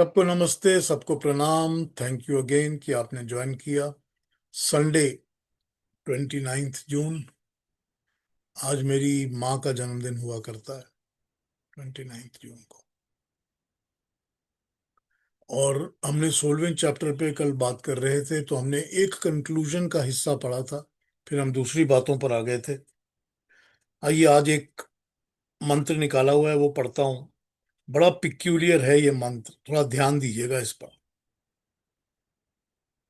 सबको नमस्ते, सबको प्रणाम। थैंक यू अगेन कि आपने ज्वाइन किया। संडे 29 जून। आज मेरी माँ का जन्मदिन हुआ करता है 29 जून को। और हमने 16वें चैप्टर पे कल बात कर रहे थे, तो हमने एक कंक्लूजन का हिस्सा पढ़ा था, फिर हम दूसरी बातों पर आ गए थे। आइए, आज एक मंत्र निकाला हुआ है, वो पढ़ता हूँ। बड़ा पिक्यूलियर है ये मंत्र, थोड़ा ध्यान दीजिएगा इस पर।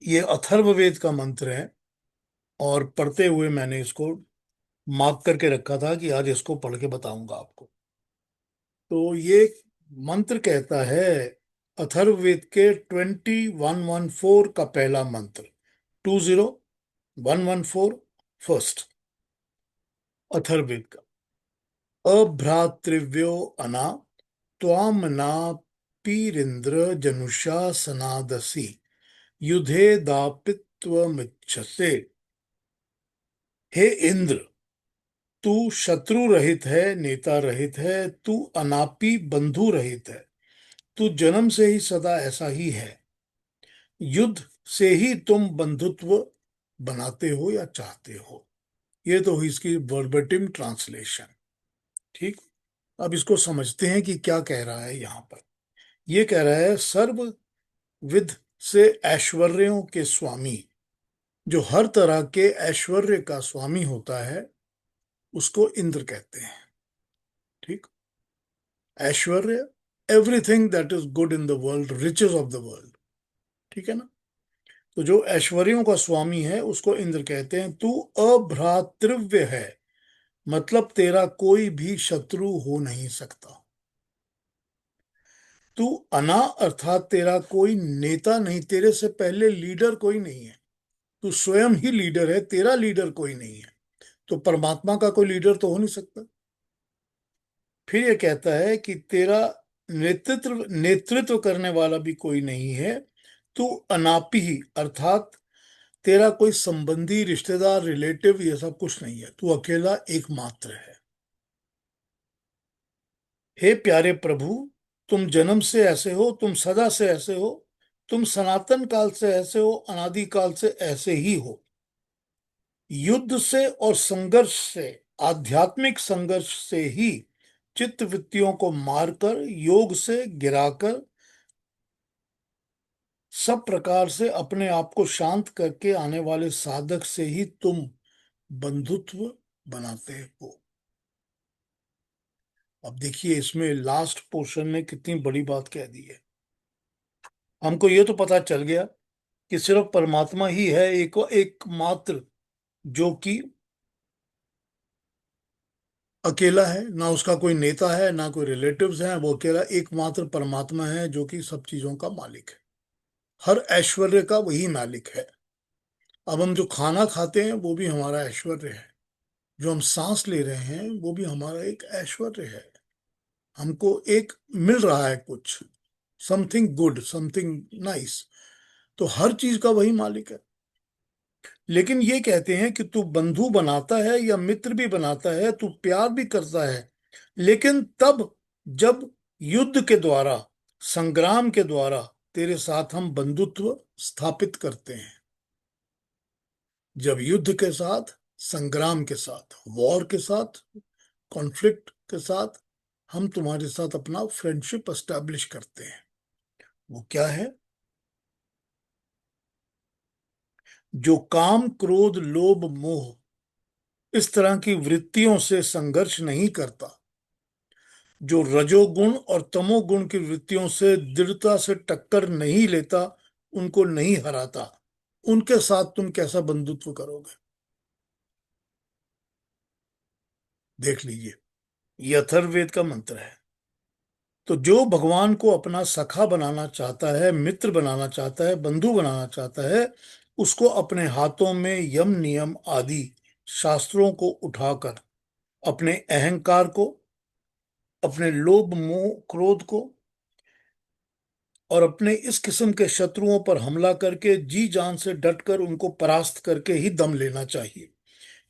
ये अथर्ववेद का मंत्र है, और पढ़ते हुए मैंने इसको मार्क करके रखा था कि आज इसको पढ़ के बताऊंगा आपको। तो ये मंत्र कहता है, अथर्ववेद के 2114 का पहला मंत्र। 20114 फर्स्ट अथर्ववेद का। अभ्रातृव्यो अना त्वामना पीरिंद्र जनुषा सनादसी युधे दापित्वमिच्छसे। हे इंद्र, तू शत्रु रहित है, नेता रहित है, तू अनापी बंधु रहित है। तू जन्म से ही सदा ऐसा ही है। युद्ध से ही तुम बंधुत्व बनाते हो या चाहते हो। ये तो हुई इसकी वर्बटिम ट्रांसलेशन। ठीक। अब इसको समझते हैं कि क्या कह रहा है यहाँ पर। ये कह रहा है, सर्वविध से ऐश्वर्यों के स्वामी, जो हर तरह के ऐश्वर्य का स्वामी होता है, उसको इंद्र कहते हैं। ठीक। ऐश्वर्य, everything that is good in the world, riches of the world. ठीक है ना। तो जो ऐश्वर्यों का स्वामी है उसको इंद्र कहते हैं। तू अभ्रातृव्य है, मतलब तेरा कोई भी शत्रु हो नहीं सकता। तू अना, अर्थात तेरा कोई नेता नहीं, तेरे से पहले लीडर कोई नहीं है। तू स्वयं ही लीडर है, तेरा लीडर कोई नहीं है। तो परमात्मा का कोई लीडर तो हो नहीं सकता। फिर ये कहता है कि तेरा नेतृत्व नेतृत्व करने वाला भी कोई नहीं है। तू अनापी ही, अर्थात तेरा कोई संबंधी, रिश्तेदार, रिलेटिव, ये सब कुछ नहीं है। तू अकेला एकमात्र है। हे प्यारे प्रभु, तुम जन्म से ऐसे हो, तुम सदा से ऐसे हो, तुम सनातन काल से ऐसे हो, अनादि काल से ऐसे ही हो। युद्ध से और संघर्ष से, आध्यात्मिक संघर्ष से ही चित्त वृत्तियों को मारकर, योग से गिराकर, सब प्रकार से अपने आप को शांत करके आने वाले साधक से ही तुम बंधुत्व बनाते हो। अब देखिए, इसमें लास्ट पोर्शन ने कितनी बड़ी बात कह दी है। हमको ये तो पता चल गया कि सिर्फ परमात्मा ही है एक एकमात्र, जो कि अकेला है, ना उसका कोई नेता है, ना कोई रिलेटिव्स हैं। वो अकेला एकमात्र परमात्मा है, जो कि सब चीजों का मालिक है। हर ऐश्वर्य का वही मालिक है। अब हम जो खाना खाते हैं वो भी हमारा ऐश्वर्य है। जो हम सांस ले रहे हैं वो भी हमारा एक ऐश्वर्य है। हमको एक मिल रहा है कुछ, समथिंग गुड, समथिंग नाइस। तो हर चीज का वही मालिक है। लेकिन ये कहते हैं कि तू बंधु बनाता है या मित्र भी बनाता है, तू प्यार भी करता है, लेकिन तब जब युद्ध के द्वारा, संग्राम के द्वारा तेरे साथ हम बंधुत्व स्थापित करते हैं। जब युद्ध के साथ, संग्राम के साथ, वॉर के साथ, कॉन्फ्लिक्ट के साथ हम तुम्हारे साथ अपना फ्रेंडशिप एस्टैब्लिश करते हैं। वो क्या है? जो काम, क्रोध, लोभ, मोह, इस तरह की वृत्तियों से संघर्ष नहीं करता, जो रजोगुण और तमोगुण की वृत्तियों से दृढ़ता से टक्कर नहीं लेता, उनको नहीं हराता, उनके साथ तुम कैसा बंधुत्व करोगे? देख लीजिए, ये अथर्ववेद का मंत्र है। तो जो भगवान को अपना सखा बनाना चाहता है, मित्र बनाना चाहता है, बंधु बनाना चाहता है, उसको अपने हाथों में यम नियम आदि शास्त्रों को उठाकर अपने अहंकार को, अपने लोभ, मोह, क्रोध को और अपने इस किस्म के शत्रुओं पर हमला करके जी जान से डटकर उनको परास्त करके ही दम लेना चाहिए।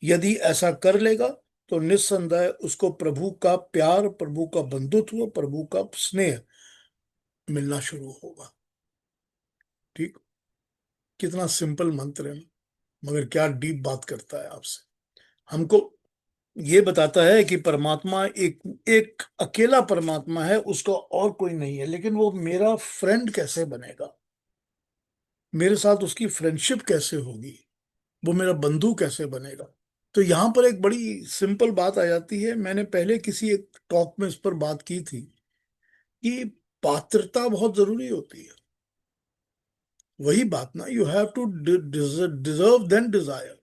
यदि ऐसा कर लेगा तो निस्संदेह उसको प्रभु का प्यार, प्रभु का बंधुत्व, प्रभु का स्नेह मिलना शुरू होगा। ठीक। कितना सिंपल मंत्र है ना, मगर क्या डीप बात करता है आपसे। हमको ये बताता है कि परमात्मा एक एक अकेला परमात्मा है, उसका और कोई नहीं है, लेकिन वो मेरा फ्रेंड कैसे बनेगा, मेरे साथ उसकी फ्रेंडशिप कैसे होगी, वो मेरा बंधु कैसे बनेगा। तो यहाँ पर एक बड़ी सिंपल बात आ जाती है। मैंने पहले किसी एक टॉक में इस पर बात की थी कि पात्रता बहुत जरूरी होती है। वही बात ना, you have to deserve then desire.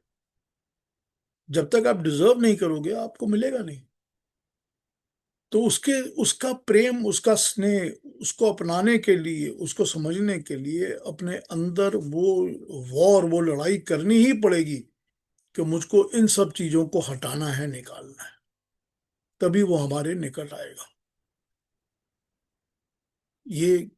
जब तक आप डिजर्व नहीं करोगे आपको मिलेगा नहीं। तो उसके उसका प्रेम, उसका स्नेह, उसको अपनाने के लिए, उसको समझने के लिए अपने अंदर वो वॉर, वो लड़ाई करनी ही पड़ेगी कि मुझको इन सब चीजों को हटाना है, निकालना है। तभी वो हमारे निकट आएगा। ये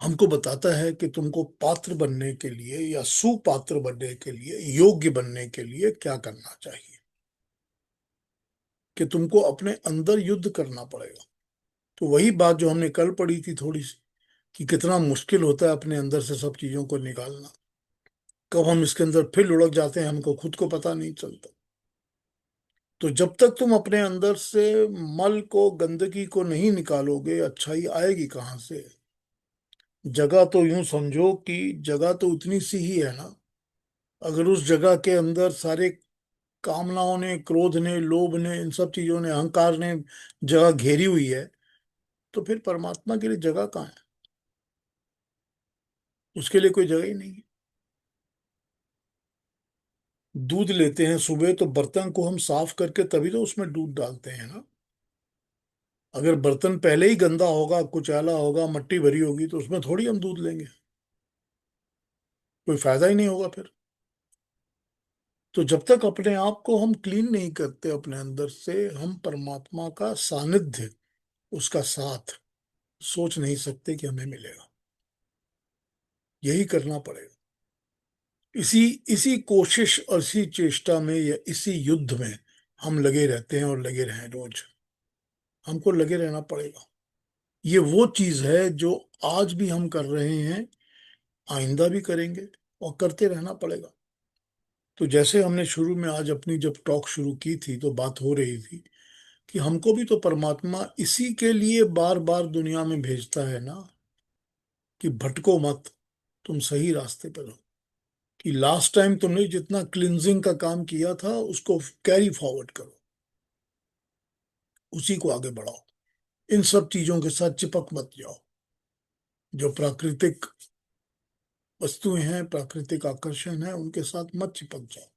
हमको बताता है कि तुमको पात्र बनने के लिए या सुपात्र बनने के लिए, योग्य बनने के लिए क्या करना चाहिए, कि तुमको अपने अंदर युद्ध करना पड़ेगा। तो वही बात जो हमने कल पढ़ी थी थोड़ी सी, कि कितना मुश्किल होता है अपने अंदर से सब चीजों को निकालना। कब हम इसके अंदर फिर लुढ़क जाते हैं हमको खुद को पता नहीं चलता। तो जब तक तुम अपने अंदर से मल को, गंदगी को नहीं निकालोगे, अच्छाई आएगी कहाँ से। जगह तो यूं समझो कि जगह तो उतनी सी ही है ना। अगर उस जगह के अंदर सारे कामनाओं ने, क्रोध ने, लोभ ने, इन सब चीजों ने, अहंकार ने जगह घेरी हुई है, तो फिर परमात्मा के लिए जगह कहाँ है। उसके लिए कोई जगह ही नहीं है। दूध लेते हैं सुबह, तो बर्तन को हम साफ करके तभी तो उसमें दूध डालते हैं ना। अगर बर्तन पहले ही गंदा होगा, कुचैला होगा, मट्टी भरी होगी, तो उसमें थोड़ी हम दूध लेंगे। कोई फायदा ही नहीं होगा फिर। तो जब तक अपने आप को हम क्लीन नहीं करते अपने अंदर से, हम परमात्मा का सानिध्य, उसका साथ सोच नहीं सकते कि हमें मिलेगा। यही करना पड़ेगा। इसी इसी कोशिश और इसी चेष्टा में या इसी युद्ध में हम लगे रहते हैं, और लगे रहें रोज। हमको लगे रहना पड़ेगा। ये वो चीज है जो आज भी हम कर रहे हैं, आइंदा भी करेंगे, और करते रहना पड़ेगा। तो जैसे हमने शुरू में आज अपनी जब टॉक शुरू की थी, तो बात हो रही थी कि हमको भी तो परमात्मा इसी के लिए बार बार दुनिया में भेजता है ना, कि भटको मत, तुम सही रास्ते पर हो। कि लास्ट टाइम तुमने जितना क्लिनजिंग का काम किया था उसको कैरी फॉरवर्ड करो, उसी को आगे बढ़ाओ। इन सब चीजों के साथ चिपक मत जाओ। जो प्राकृतिक वस्तुएं हैं, प्राकृतिक आकर्षण है, उनके साथ मत चिपक जाओ।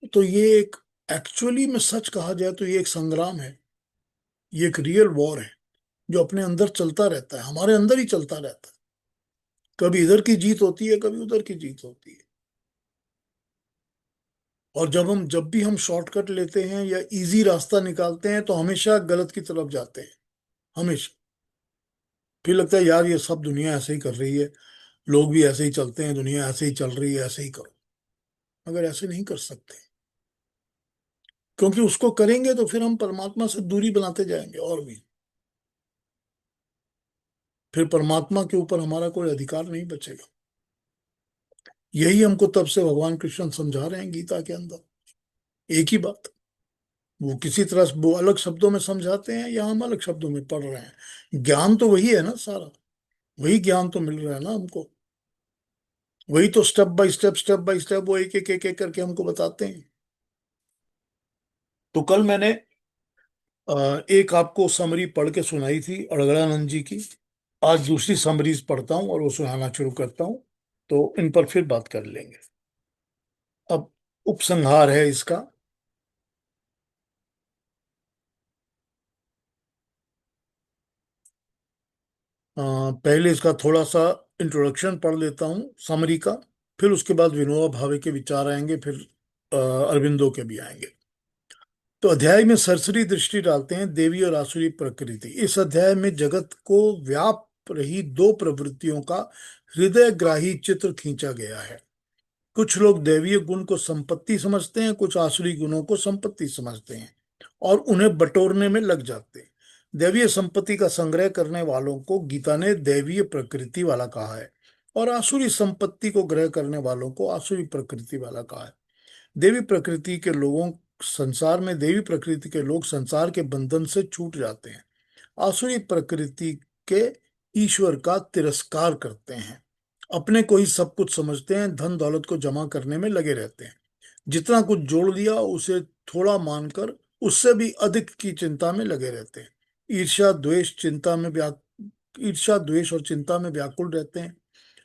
तो ये एक, एक्चुअली में सच कहा जाए तो ये एक संग्राम है। ये एक रियल वॉर है, जो अपने अंदर चलता रहता है, हमारे अंदर ही चलता रहता है। कभी इधर की जीत होती है, कभी उधर की जीत होती है। और जब भी हम शॉर्टकट लेते हैं या इजी रास्ता निकालते हैं, तो हमेशा गलत की तरफ जाते हैं, हमेशा। फिर लगता है यार ये सब दुनिया ऐसे ही कर रही है, लोग भी ऐसे ही चलते हैं, दुनिया ऐसे ही चल रही है, ऐसे ही करो। मगर ऐसे नहीं कर सकते, क्योंकि उसको करेंगे तो फिर हम परमात्मा से दूरी बनाते जाएंगे और भी। फिर परमात्मा के ऊपर हमारा कोई अधिकार नहीं बचेगा। यही हमको तब से भगवान कृष्ण समझा रहे हैं गीता के अंदर, एक ही बात। वो किसी तरह से वो अलग शब्दों में समझाते हैं, या हम अलग शब्दों में पढ़ रहे हैं, ज्ञान तो वही है ना सारा। वही ज्ञान तो मिल रहा है ना हमको। वही तो स्टेप बाय स्टेप वो एक एक करके हमको बताते हैं। तो कल मैंने एक आपको समरी पढ़ के सुनाई थी अड़गड़ानंद जी की। आज दूसरी समरीज पढ़ता हूँ और वो सुनाना शुरू करता हूँ, तो इन पर फिर बात कर लेंगे। अब उपसंहार है इसका। पहले इसका थोड़ा सा इंट्रोडक्शन पढ़ लेता हूँ, समरी का। फिर उसके बाद विनोबा भावे के विचार आएंगे, फिर अरविंदो के भी आएंगे। तो अध्याय में सरसरी दृष्टि डालते हैं, देवी और आसुरी प्रकृति। इस अध्याय में जगत को व्याप रही दो प्रवृत्तियों का हृदयग्राही चित्र खींचा गया है। कुछ लोग दैवीय गुण को संपत्ति समझते हैं, कुछ आसुरी गुणों को संपत्ति समझते हैं, और उन्हें बटोरने में लग जाते हैं। दैवीय संपत्ति का संग्रह करने वालों को गीता ने दैवीय प्रकृति वाला कहा है, और आसुरी संपत्ति को ग्रह करने वालों को आसुरी प्रकृति वाला कहा है। देवी प्रकृति के लोगों संसार में देवी प्रकृति के लोग संसार के बंधन से छूट जाते हैं। आसुरी प्रकृति के ईश्वर का तिरस्कार करते हैं, अपने को ही सब कुछ समझते हैं, धन दौलत को जमा करने में लगे रहते हैं। जितना कुछ जोड़ लिया उसे थोड़ा मानकर उससे भी अधिक की चिंता में लगे रहते हैं। ईर्ष्या द्वेष चिंता में व्या ईर्ष्या द्वेष और चिंता में व्याकुल रहते हैं।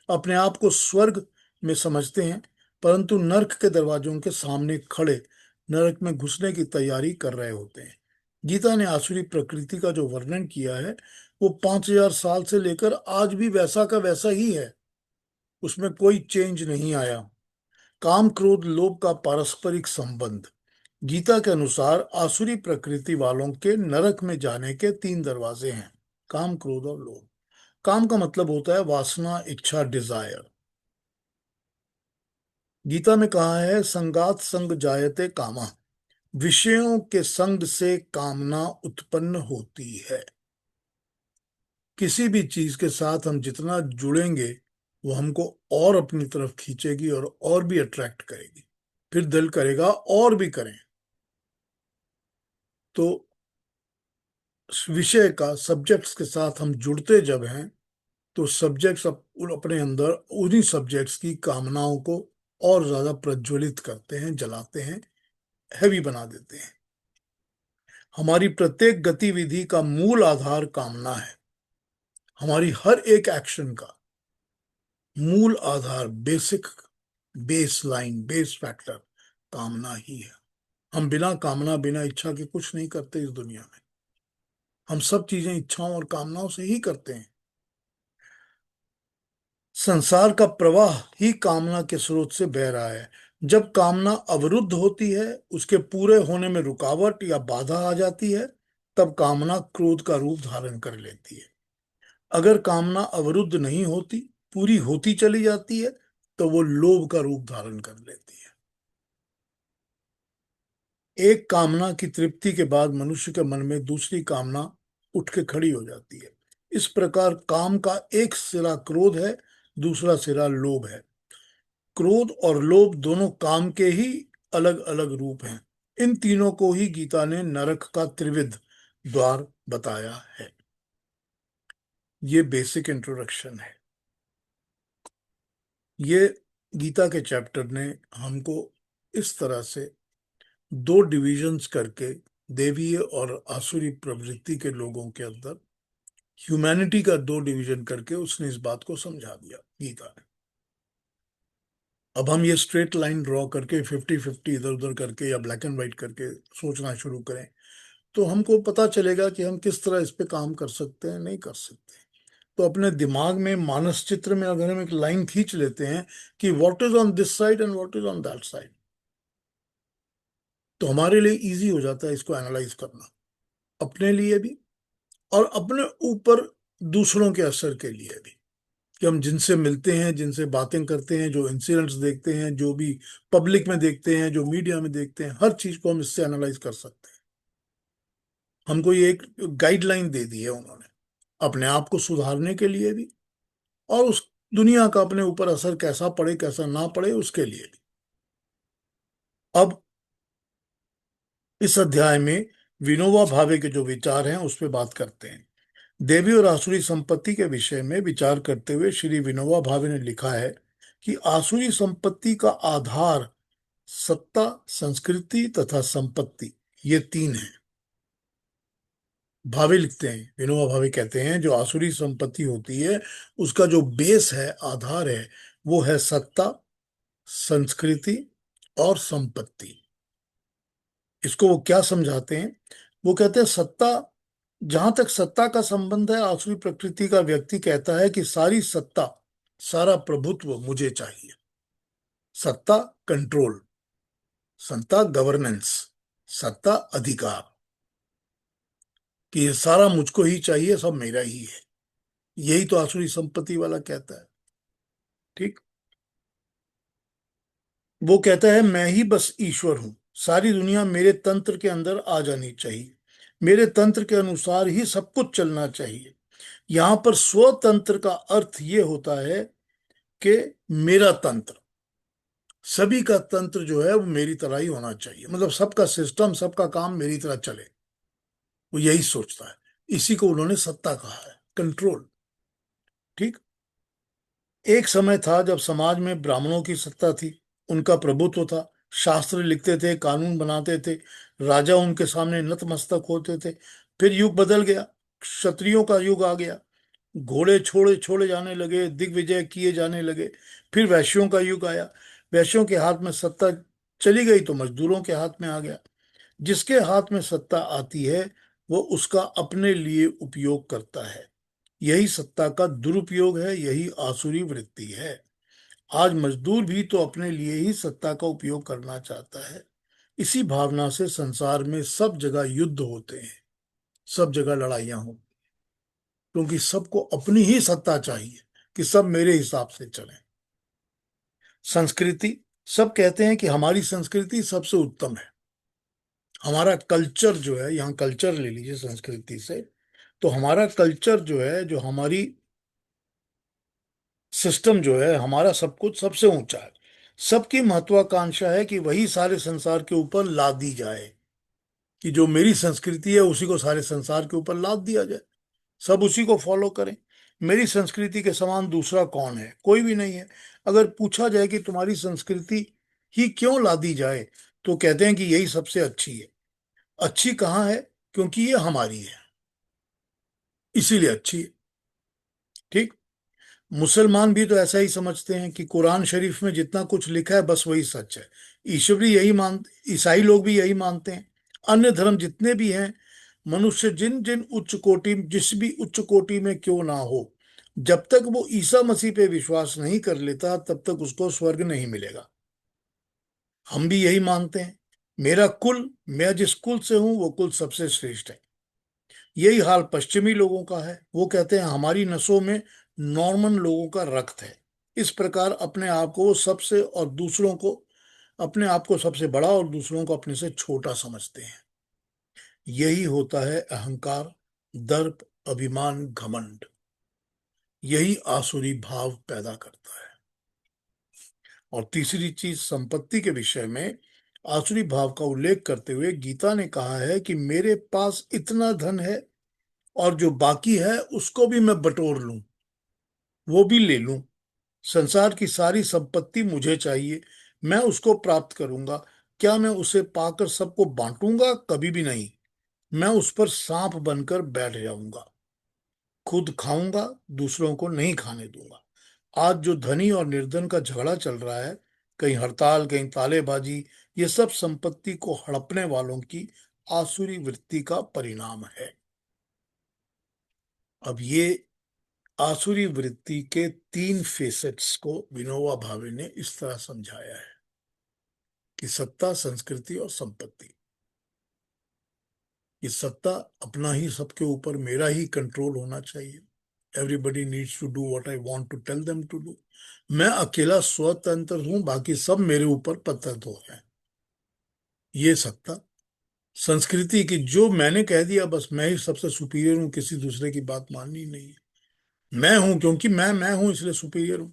अपने आप को स्वर्ग में समझते हैं, परंतु नरक के दरवाजों के सामने खड़े नरक में घुसने की तैयारी कर रहे होते हैं। गीता ने आसुरी प्रकृति का जो वर्णन किया है वो 5000 साल से लेकर आज भी वैसा का वैसा ही है, उसमें कोई चेंज नहीं आया। काम क्रोध लोभ का पारस्परिक संबंध। गीता के अनुसार आसुरी प्रकृति वालों के नरक में जाने के 3 दरवाजे हैं: काम क्रोध और लोभ। काम का मतलब होता है वासना, इच्छा, डिजायर। गीता में कहा है संगात संग जायते कामा, विषयों के संग से कामना उत्पन्न होती है। किसी भी चीज के साथ हम जितना जुड़ेंगे वो हमको और अपनी तरफ खींचेगी और भी अट्रैक्ट करेगी, फिर दिल करेगा और भी करें। तो विषय का सब्जेक्ट्स के साथ हम जुड़ते जब हैं तो सब्जेक्ट्स अपने अंदर उन्हीं सब्जेक्ट्स की कामनाओं को और ज्यादा प्रज्वलित करते हैं, जलाते हैं, हैवी बना देते हैं। हमारी प्रत्येक गतिविधि का मूल आधार कामना है। हमारी हर एक एक्शन का मूल आधार, बेस लाइन, बेस फैक्टर कामना ही है। हम बिना कामना बिना इच्छा के कुछ नहीं करते इस दुनिया में। हम सब चीजें इच्छाओं और कामनाओं से ही करते हैं। संसार का प्रवाह ही कामना के स्रोत से बह रहा है। जब कामना अवरुद्ध होती है, उसके पूरे होने में रुकावट या बाधा आ जाती है, तब कामना क्रोध का रूप धारण कर लेती है। अगर कामना अवरुद्ध नहीं होती, पूरी होती चली जाती है, तो वो लोभ का रूप धारण कर लेती है। एक कामना की तृप्ति के बाद मनुष्य के मन में दूसरी कामना उठ के खड़ी हो जाती है। इस प्रकार काम का एक सिरा क्रोध है, दूसरा सिरा लोभ है। क्रोध और लोभ दोनों काम के ही अलग अलग रूप हैं। इन तीनों को ही गीता ने नरक का त्रिविध द्वार बताया है। ये बेसिक इंट्रोडक्शन है। ये गीता के चैप्टर ने हमको इस तरह से दो डिविजन्स करके देवीय और आसुरी प्रवृत्ति के लोगों के अंदर ह्यूमैनिटी का दो डिवीजन करके उसने इस बात को समझा दिया गीता ने। अब हम ये स्ट्रेट लाइन ड्रॉ करके 50-50 इधर उधर करके या ब्लैक एंड व्हाइट करके सोचना शुरू करें तो हमको पता चलेगा कि हम किस तरह इस पे काम कर सकते हैं, नहीं कर सकते। तो अपने दिमाग में मानस चित्र में अगर हम एक लाइन खींच लेते हैं कि what is on this side and what is on that side, तो हमारे लिए इजी हो जाता है इसको एनालाइज करना, अपने लिए भी और अपने ऊपर दूसरों के असर के लिए भी। कि हम जिनसे मिलते हैं, जिनसे बातें करते हैं, जो इंसिडेंट्स देखते हैं, जो भी पब्लिक में देखते हैं, जो मीडिया में देखते हैं, हर चीज को हम इससे एनालाइज कर सकते हैं। हमको ये एक गाइडलाइन दे दी है उन्होंने, अपने आप को सुधारने के लिए भी और उस दुनिया का अपने ऊपर असर कैसा पड़े कैसा ना पड़े उसके लिए भी। अब इस अध्याय में विनोबा भावे के जो विचार हैं उस पर बात करते हैं। देवी और आसुरी संपत्ति के विषय में विचार करते हुए श्री विनोबा भावे ने लिखा है कि आसुरी संपत्ति का आधार सत्ता, संस्कृति तथा संपत्ति, ये तीन है। भावे लिखते हैं, विनोबा भावे कहते हैं जो आसुरी संपत्ति होती है उसका जो बेस है, आधार है, वो है सत्ता, संस्कृति और संपत्ति। इसको वो क्या समझाते हैं? वो कहते हैं सत्ता, जहां तक सत्ता का संबंध है, आसुरी प्रकृति का व्यक्ति कहता है कि सारी सत्ता, सारा प्रभुत्व मुझे चाहिए। सत्ता कंट्रोल, सत्ता गवर्नेंस, सत्ता अधिकार, कि ये सारा मुझको ही चाहिए, सब मेरा ही है। यही तो आसुरी संपत्ति वाला कहता है। ठीक। वो कहता है मैं ही बस ईश्वर हूं, सारी दुनिया मेरे तंत्र के अंदर आ जानी चाहिए, मेरे तंत्र के अनुसार ही सब कुछ चलना चाहिए। यहां पर स्वतंत्र का अर्थ ये होता है कि मेरा तंत्र, सभी का तंत्र जो है वो मेरी तरह ही होना चाहिए, मतलब सबका सिस्टम, सबका काम मेरी तरह चले। वो यही सोचता है। इसी को उन्होंने सत्ता कहा है, कंट्रोल। ठीक। एक समय था जब समाज में ब्राह्मणों की सत्ता थी, उनका प्रभुत्व था। शास्त्र लिखते थे, कानून बनाते थे, राजा उनके सामने नतमस्तक होते थे। फिर युग बदल गया, क्षत्रियों का युग आ गया। घोड़े छोड़े छोड़े जाने लगे, दिग्विजय किए जाने लगे। फिर वैश्यों का युग आया। वैश्यों के हाथ में सत्ता चली गई तो मजदूरों के हाथ में आ गया। जिसके हाथ में सत्ता आती है वो उसका अपने लिए उपयोग करता है। यही सत्ता का दुरुपयोग है, यही आसुरी वृत्ति है। आज मजदूर भी तो अपने लिए ही सत्ता का उपयोग करना चाहता है। इसी भावना से संसार में सब जगह युद्ध होते हैं, सब जगह लड़ाइयां हो, क्योंकि सबको अपनी ही सत्ता चाहिए कि सब मेरे हिसाब से चले। संस्कृति, सब कहते हैं कि हमारी संस्कृति सबसे उत्तम है। हमारा कल्चर जो है, यहाँ कल्चर ले लीजिए संस्कृति से, तो हमारा कल्चर जो है, जो हमारी सिस्टम जो है, हमारा सब कुछ सबसे ऊंचा है। सबकी महत्वाकांक्षा है कि वही सारे संसार के ऊपर लाद दी जाए, कि जो मेरी संस्कृति है उसी को सारे संसार के ऊपर लाद दिया जाए, सब उसी को फॉलो करें। मेरी संस्कृति के समान दूसरा कौन है? कोई भी नहीं है। अगर पूछा जाए कि तुम्हारी संस्कृति ही क्यों लादी जाए, तो कहते हैं कि यही सबसे अच्छी है। अच्छी कहाँ है? क्योंकि ये हमारी है, इसीलिए अच्छी है। ठीक। मुसलमान भी तो ऐसा ही समझते हैं कि कुरान शरीफ में जितना कुछ लिखा है बस वही सच है। ईश्वरी यही मान ईसाई लोग भी यही मानते हैं। अन्य धर्म जितने भी हैं, मनुष्य जिन जिन उच्च कोटि, जिस भी उच्च कोटि में क्यों ना हो, जब तक वो ईसा मसीह पे विश्वास नहीं कर लेता तब तक उसको स्वर्ग नहीं मिलेगा। हम भी यही मानते हैं। मेरा कुल, मैं जिस कुल से हूं वो कुल सबसे श्रेष्ठ है। यही हाल पश्चिमी लोगों का है। वो कहते हैं हमारी नसों में नॉर्मन लोगों का रक्त है। इस प्रकार अपने आप को सबसे और दूसरों को, अपने आप को सबसे बड़ा और दूसरों को अपने से छोटा समझते हैं। यही होता है अहंकार, दर्प, अभिमान, घमंड। यही आसुरी भाव पैदा करता है। और तीसरी चीज, संपत्ति के विषय में आसुरी भाव का उल्लेख करते हुए गीता ने कहा है कि मेरे पास इतना धन है और जो बाकी है उसको भी मैं बटोर लूं, वो भी ले लूं। संसार की सारी संपत्ति मुझे चाहिए, मैं उसको प्राप्त करूंगा। क्या मैं उसे पाकर सबको बांटूंगा? कभी भी नहीं। मैं उस पर सांप बनकर बैठ जाऊंगा, खुद खाऊंगा, दूसरों को नहीं खाने दूंगा। आज जो धनी और निर्धन का झगड़ा चल रहा है, कहीं हड़ताल, कहीं तालेबाजी, ये सब संपत्ति को हड़पने वालों की आसुरी वृत्ति का परिणाम है। अब ये आसुरी वृत्ति के तीन फेसेट्स को विनोबा भावे ने इस तरह समझाया है कि सत्ता, संस्कृति और संपत्ति। ये सत्ता, अपना ही सबके ऊपर मेरा ही कंट्रोल होना चाहिए। Everybody needs to do what I want to tell them to do. मैं अकेला स्वतंत्र हूं, बाकी सब मेरे ऊपर पतंत है। ये सत्ता। संस्कृति की, जो मैंने कह दिया बस मैं ही सबसे सुपीरियर हूं, किसी दूसरे की बात माननी नहीं है। मैं हूं क्योंकि मैं हूं इसलिए सुपीरियर हूं।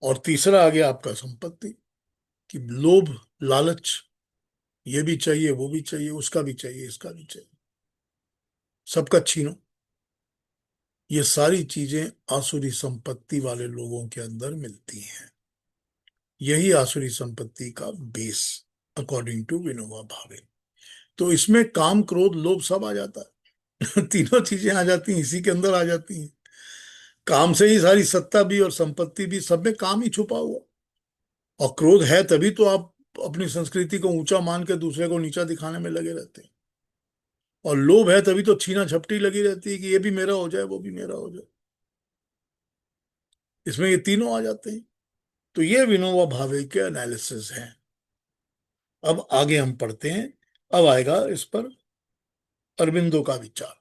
और तीसरा आ गया आपका संपत्ति, कि लोभ, लालच, ये भी चाहिए, वो भी चाहिए, उसका भी चाहिए, इसका भी चाहिए, सबका छीनो। ये सारी चीजें आसुरी संपत्ति वाले लोगों के अंदर मिलती हैं। यही आसुरी संपत्ति का base, according to Vinoba Bhave. तो इसमें काम, क्रोध, लोभ सब आ जाता है। तीनों चीजें आ जाती हैं, इसी के अंदर आ जाती हैं। काम से ही सारी सत्ता भी और संपत्ति भी, सब में काम ही छुपा हुआ। और क्रोध है तभी तो आप अपनी संस्कृति को ऊंचा मान के दूसरे को नीचा दिखाने में लगे रहते हैं। और लोभ है तभी तो छीना झपटी लगी रहती है कि ये भी मेरा हो जाए, वो भी मेरा हो जाए। इसमें ये तीनों आ जाते हैं। तो ये विनोबा भावे के एनालिसिस हैं। अब आगे हम पढ़ते हैं। अब आएगा इस पर अरविंदो का विचार।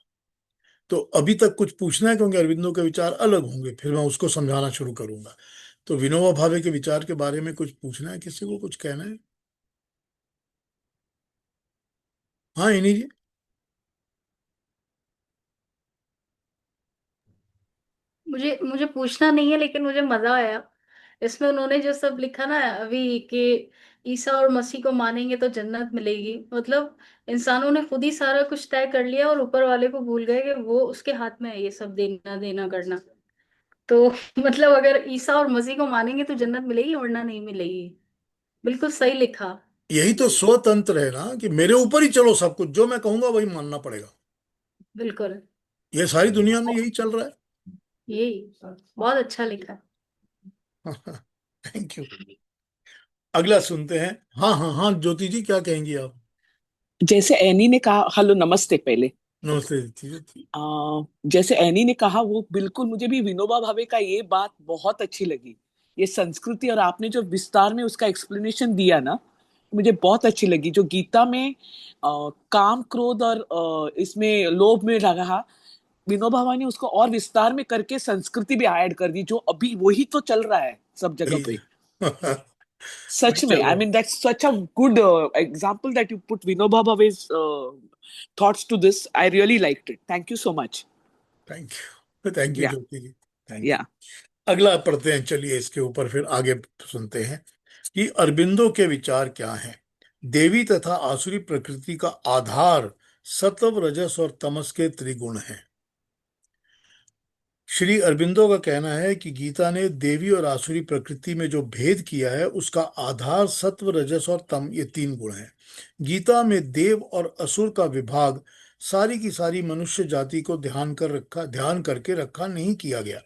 तो अभी तक कुछ पूछना है, क्योंकि अरविंदो के विचार अलग होंगे, फिर मैं उसको समझाना शुरू करूंगा। तो विनोबा भावे के विचार के बारे में कुछ पूछना है, किसी को कुछ कहना है? हाँ, इन्हीं जी। मुझे मुझे पूछना नहीं है, लेकिन मुझे मजा आया इसमें। उन्होंने जो सब लिखा ना अभी कि ईसा और मसीह को मानेंगे तो जन्नत मिलेगी, मतलब इंसानों ने खुद ही सारा कुछ तय कर लिया और ऊपर वाले को भूल गए कि वो उसके हाथ में है ये सब देना देना करना। तो मतलब अगर ईसा और मसीह को मानेंगे तो जन्नत मिलेगी, वरना नहीं मिलेगी। बिल्कुल सही लिखा। यही तो स्वतंत्र है ना, कि मेरे ऊपर ही चलो, सब कुछ जो मैं कहूंगा वही मानना पड़ेगा। बिल्कुल। ये सारी दुनिया में यही चल रहा यही बहुत अच्छा लिखा। है। Thank you. अगला सुनते हैं। हाँ हाँ हाँ, ज्योति जी क्या कहेंगी आप? जैसे एनी ने कहा, हेलो नमस्ते पहले। नमस्ते ज्योति जैसे एनी ने कहा वो बिल्कुल, मुझे भी विनोबा भावे का ये बात बहुत अच्छी लगी। ये संस्कृति, और आपने जो विस्तार में उसका एक्सप्लेनेशन दिया ना, मुझे बहुत अच्छी लगी। जो गीता में काम क्रोध और इसमें लोभ में रहा, विनोबा भावे ने उसको और विस्तार में करके संस्कृति भी ऐड कर दी, जो अभी वही तो चल रहा है सब जगह वही पे। है। वही सच में, चल आई रहा है। Mean that's such a good example that you put Vinoba Bhave's thoughts to this. I really liked it. Thank you so much. Thank you Yeah, Jyoti ji. Thank you. yeah. अगला पढ़ते हैं, चलिए इसके ऊपर फिर आगे सुनते हैं कि अरबिंदो के विचार क्या हैं। देवी तथा आसुरी प्रकृति का आधार सत्व, रजस और तमस के त्रिगुण हैं। श्री अरबिंदो का कहना है कि गीता ने देवी और आसुरी प्रकृति में जो भेद किया है उसका आधार सत्व, रजस और तम, ये तीन गुण हैं। गीता में देव और असुर का विभाग सारी की सारी मनुष्य जाति को ध्यान करके रखा नहीं किया गया।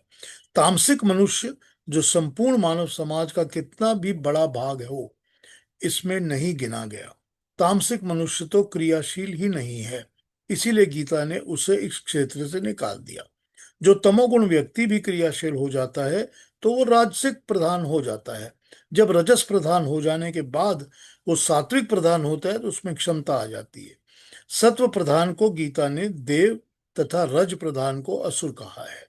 तामसिक मनुष्य, जो संपूर्ण मानव समाज का कितना भी बड़ा भाग है, वो इसमें नहीं गिना गया। तामसिक मनुष्य तो क्रियाशील ही नहीं है, इसीलिए गीता ने उसे इस क्षेत्र से निकाल दिया। जो तमोगुण व्यक्ति भी क्रियाशील हो जाता है तो वो राजसिक प्रधान हो जाता है। जब रजस प्रधान हो जाने के बाद वो सात्विक प्रधान होता है तो उसमें क्षमता आ जाती है। सत्व प्रधान को गीता ने देव तथा रज प्रधान को असुर कहा है,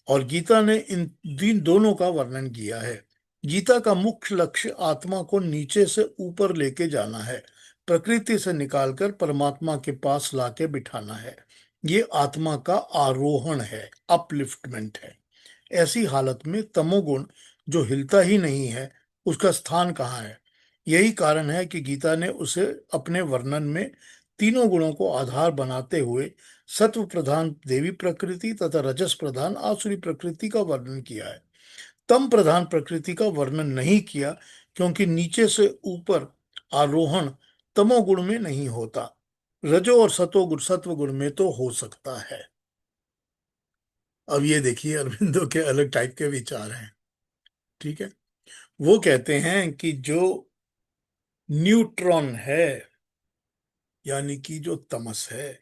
और गीता ने इन दोनों का वर्णन किया है। गीता का मुख्य लक्ष्य आत्मा को नीचे से ऊपर लेके जाना है, प्रकृति से निकालकर परमात्मा के पास लाके बिठाना है। ये आत्मा का आरोहण है, अपलिफ्टमेंट है। ऐसी हालत में तमोगुण, जो हिलता ही नहीं है, उसका स्थान कहाँ है? यही कारण है कि गीता ने उसे अपने वर्णन में तीनों गुणों को आधार बनाते हुए सत्व प्रधान देवी प्रकृति तथा रजस प्रधान आसुरी प्रकृति का वर्णन किया है। तम प्रधान प्रकृति का वर्णन नहीं किया, क्योंकि नीचे से ऊपर आरोहण तमोगुण में नहीं होता। रजो और सतोगुण सत्व गुण में तो हो सकता है। अब ये देखिए, अरविंदो के अलग टाइप के विचार हैं। ठीक है। वो कहते हैं कि जो न्यूट्रॉन है, यानी कि जो तमस है,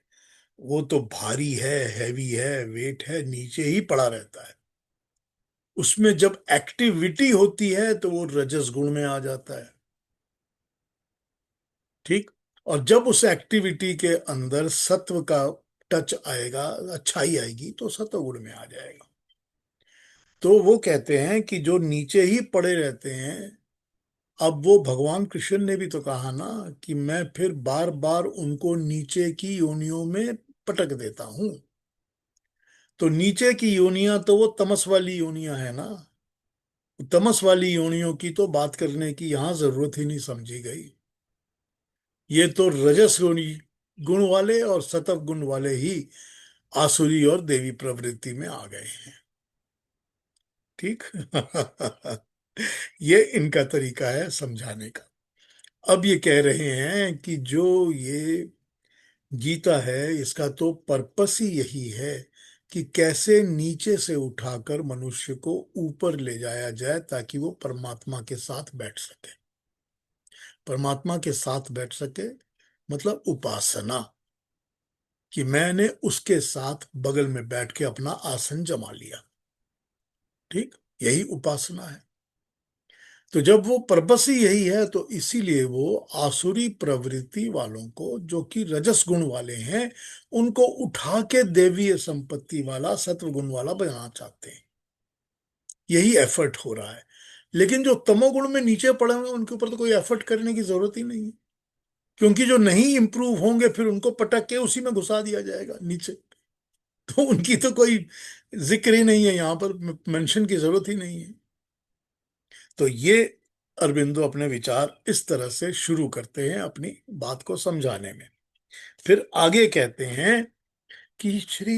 वो तो भारी है, हैवी है, वेट है, नीचे ही पड़ा रहता है। उसमें जब एक्टिविटी होती है तो वो रजस गुण में आ जाता है। ठीक। और जब उस एक्टिविटी के अंदर सत्व का टच आएगा, अच्छाई आएगी, तो सत्व गुण में आ जाएगा। तो वो कहते हैं कि जो नीचे ही पड़े रहते हैं, अब वो भगवान कृष्ण ने भी तो कहा ना कि मैं फिर बार बार उनको नीचे की योनियों में पटक देता हूं। तो नीचे की योनियां तो वो तमस वाली योनियां है ना। तमस वाली योनियों की तो बात करने की यहां जरूरत ही नहीं समझी गई। ये तो रजस योनि गुण वाले और सतव गुण वाले ही आसुरी और देवी प्रवृत्ति में आ गए हैं। ठीक। ये इनका तरीका है समझाने का। अब ये कह रहे हैं कि जो ये गीता है, इसका तो पर्पस ही यही है कि कैसे नीचे से उठाकर मनुष्य को ऊपर ले जाया जाए, ताकि वो परमात्मा के साथ बैठ सके। परमात्मा के साथ बैठ सके मतलब उपासना, कि मैंने उसके साथ बगल में बैठ के अपना आसन जमा लिया। ठीक। यही उपासना है। तो जब वो पर्पस ही यही है, तो इसीलिए वो आसुरी प्रवृत्ति वालों को, जो कि रजस गुण वाले हैं, उनको उठा के देवीय संपत्ति वाला सत्व गुण वाला बनाना चाहते हैं। यही एफर्ट हो रहा है। लेकिन जो तमोगुण में नीचे पड़े हुए हैं, उनके ऊपर तो कोई एफर्ट करने की जरूरत ही नहीं है। क्योंकि जो नहीं इंप्रूव होंगे फिर उनको पटक के उसी में घुसा दिया जाएगा नीचे। तो उनकी तो कोई जिक्र ही नहीं है यहाँ पर, मेंशन की जरूरत ही नहीं है। तो ये अरबिंदो अपने विचार इस तरह से शुरू करते हैं अपनी बात को समझाने में। फिर आगे कहते हैं कि श्री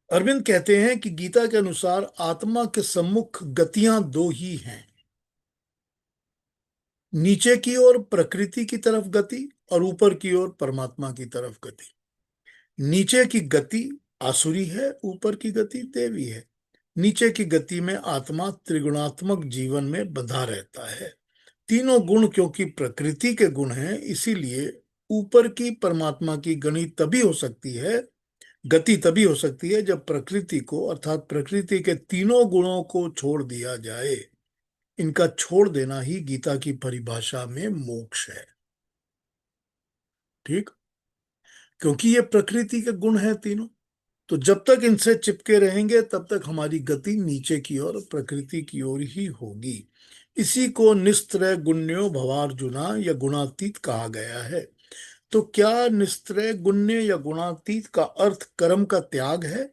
अरविंद कहते हैं कि गीता के अनुसार आत्मा के सम्मुख गतियां दो ही हैं, नीचे की ओर प्रकृति की तरफ गति और ऊपर की ओर परमात्मा की तरफ गति। नीचे की गति आसुरी है, ऊपर की गति देवी है। नीचे की गति में आत्मा त्रिगुणात्मक जीवन में बंधा रहता है। तीनों गुण क्योंकि प्रकृति के गुण हैं, इसीलिए ऊपर की परमात्मा की गति तभी हो सकती है जब प्रकृति को अर्थात प्रकृति के तीनों गुणों को छोड़ दिया जाए। इनका छोड़ देना ही गीता की परिभाषा में मोक्ष है। ठीक, क्योंकि ये प्रकृति के गुण हैं तीनों, तो जब तक इनसे चिपके रहेंगे तब तक हमारी गति नीचे की ओर प्रकृति की ओर ही होगी। इसी को निस्त्रय गुण्यो भवार्जुना या गुणातीत कहा गया है। तो क्या निस्त्रय गुण्य या गुणातीत का अर्थ कर्म का त्याग है?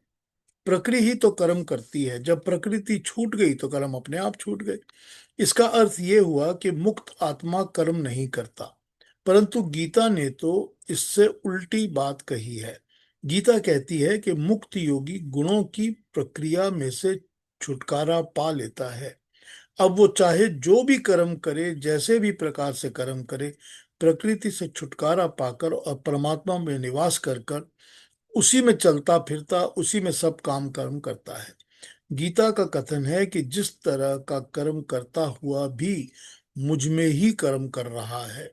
प्रकृति ही तो कर्म करती है, जब प्रकृति छूट गई तो कर्म अपने आप छूट गए। इसका अर्थ ये हुआ कि मुक्त आत्मा कर्म नहीं करता। परंतु गीता ने तो इससे उल्टी बात कही है। गीता कहती है कि मुक्त योगी गुणों की प्रक्रिया में से छुटकारा पा लेता है। अब वो चाहे जो भी कर्म करे, जैसे भी प्रकार से कर्म करे, प्रकृति से छुटकारा पाकर और परमात्मा में निवास कर कर उसी में चलता फिरता उसी में सब काम कर्म करता है। गीता का कथन है कि जिस तरह का कर्म करता हुआ भी मुझ में ही कर्म कर रहा है,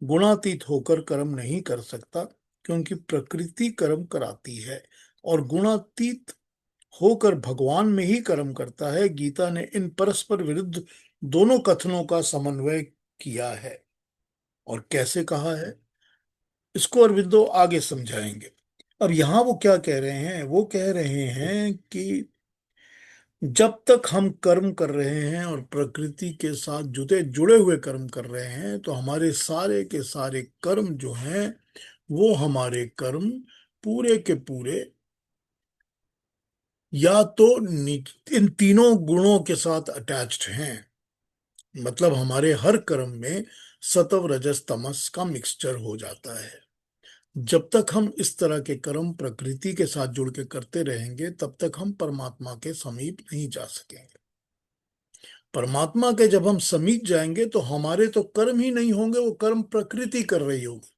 गुणातीत होकर कर्म नहीं कर सकता, क्योंकि प्रकृति कर्म कराती है और गुणातीत होकर भगवान में ही कर्म करता है। गीता ने इन परस्पर विरुद्ध दोनों कथनों का समन्वय किया है। और कैसे कहा है, इसको अरविंदो आगे समझाएंगे। अब यहां वो क्या कह रहे हैं, वो कह रहे हैं कि जब तक हम कर्म कर रहे हैं और प्रकृति के साथ जुड़े जुड़े हुए कर्म कर रहे हैं, तो हमारे सारे के सारे कर्म जो हैं वो हमारे कर्म पूरे के पूरे या तो इन तीनों गुणों के साथ अटैच्ड हैं। मतलब हमारे हर कर्म में सत्व रजस तमस का मिक्सचर हो जाता है। जब तक हम इस तरह के कर्म प्रकृति के साथ जुड़ के करते रहेंगे तब तक हम परमात्मा के समीप नहीं जा सकेंगे। परमात्मा के जब हम समीप जाएंगे तो हमारे तो कर्म ही नहीं होंगे, वो कर्म प्रकृति कर रही होगी।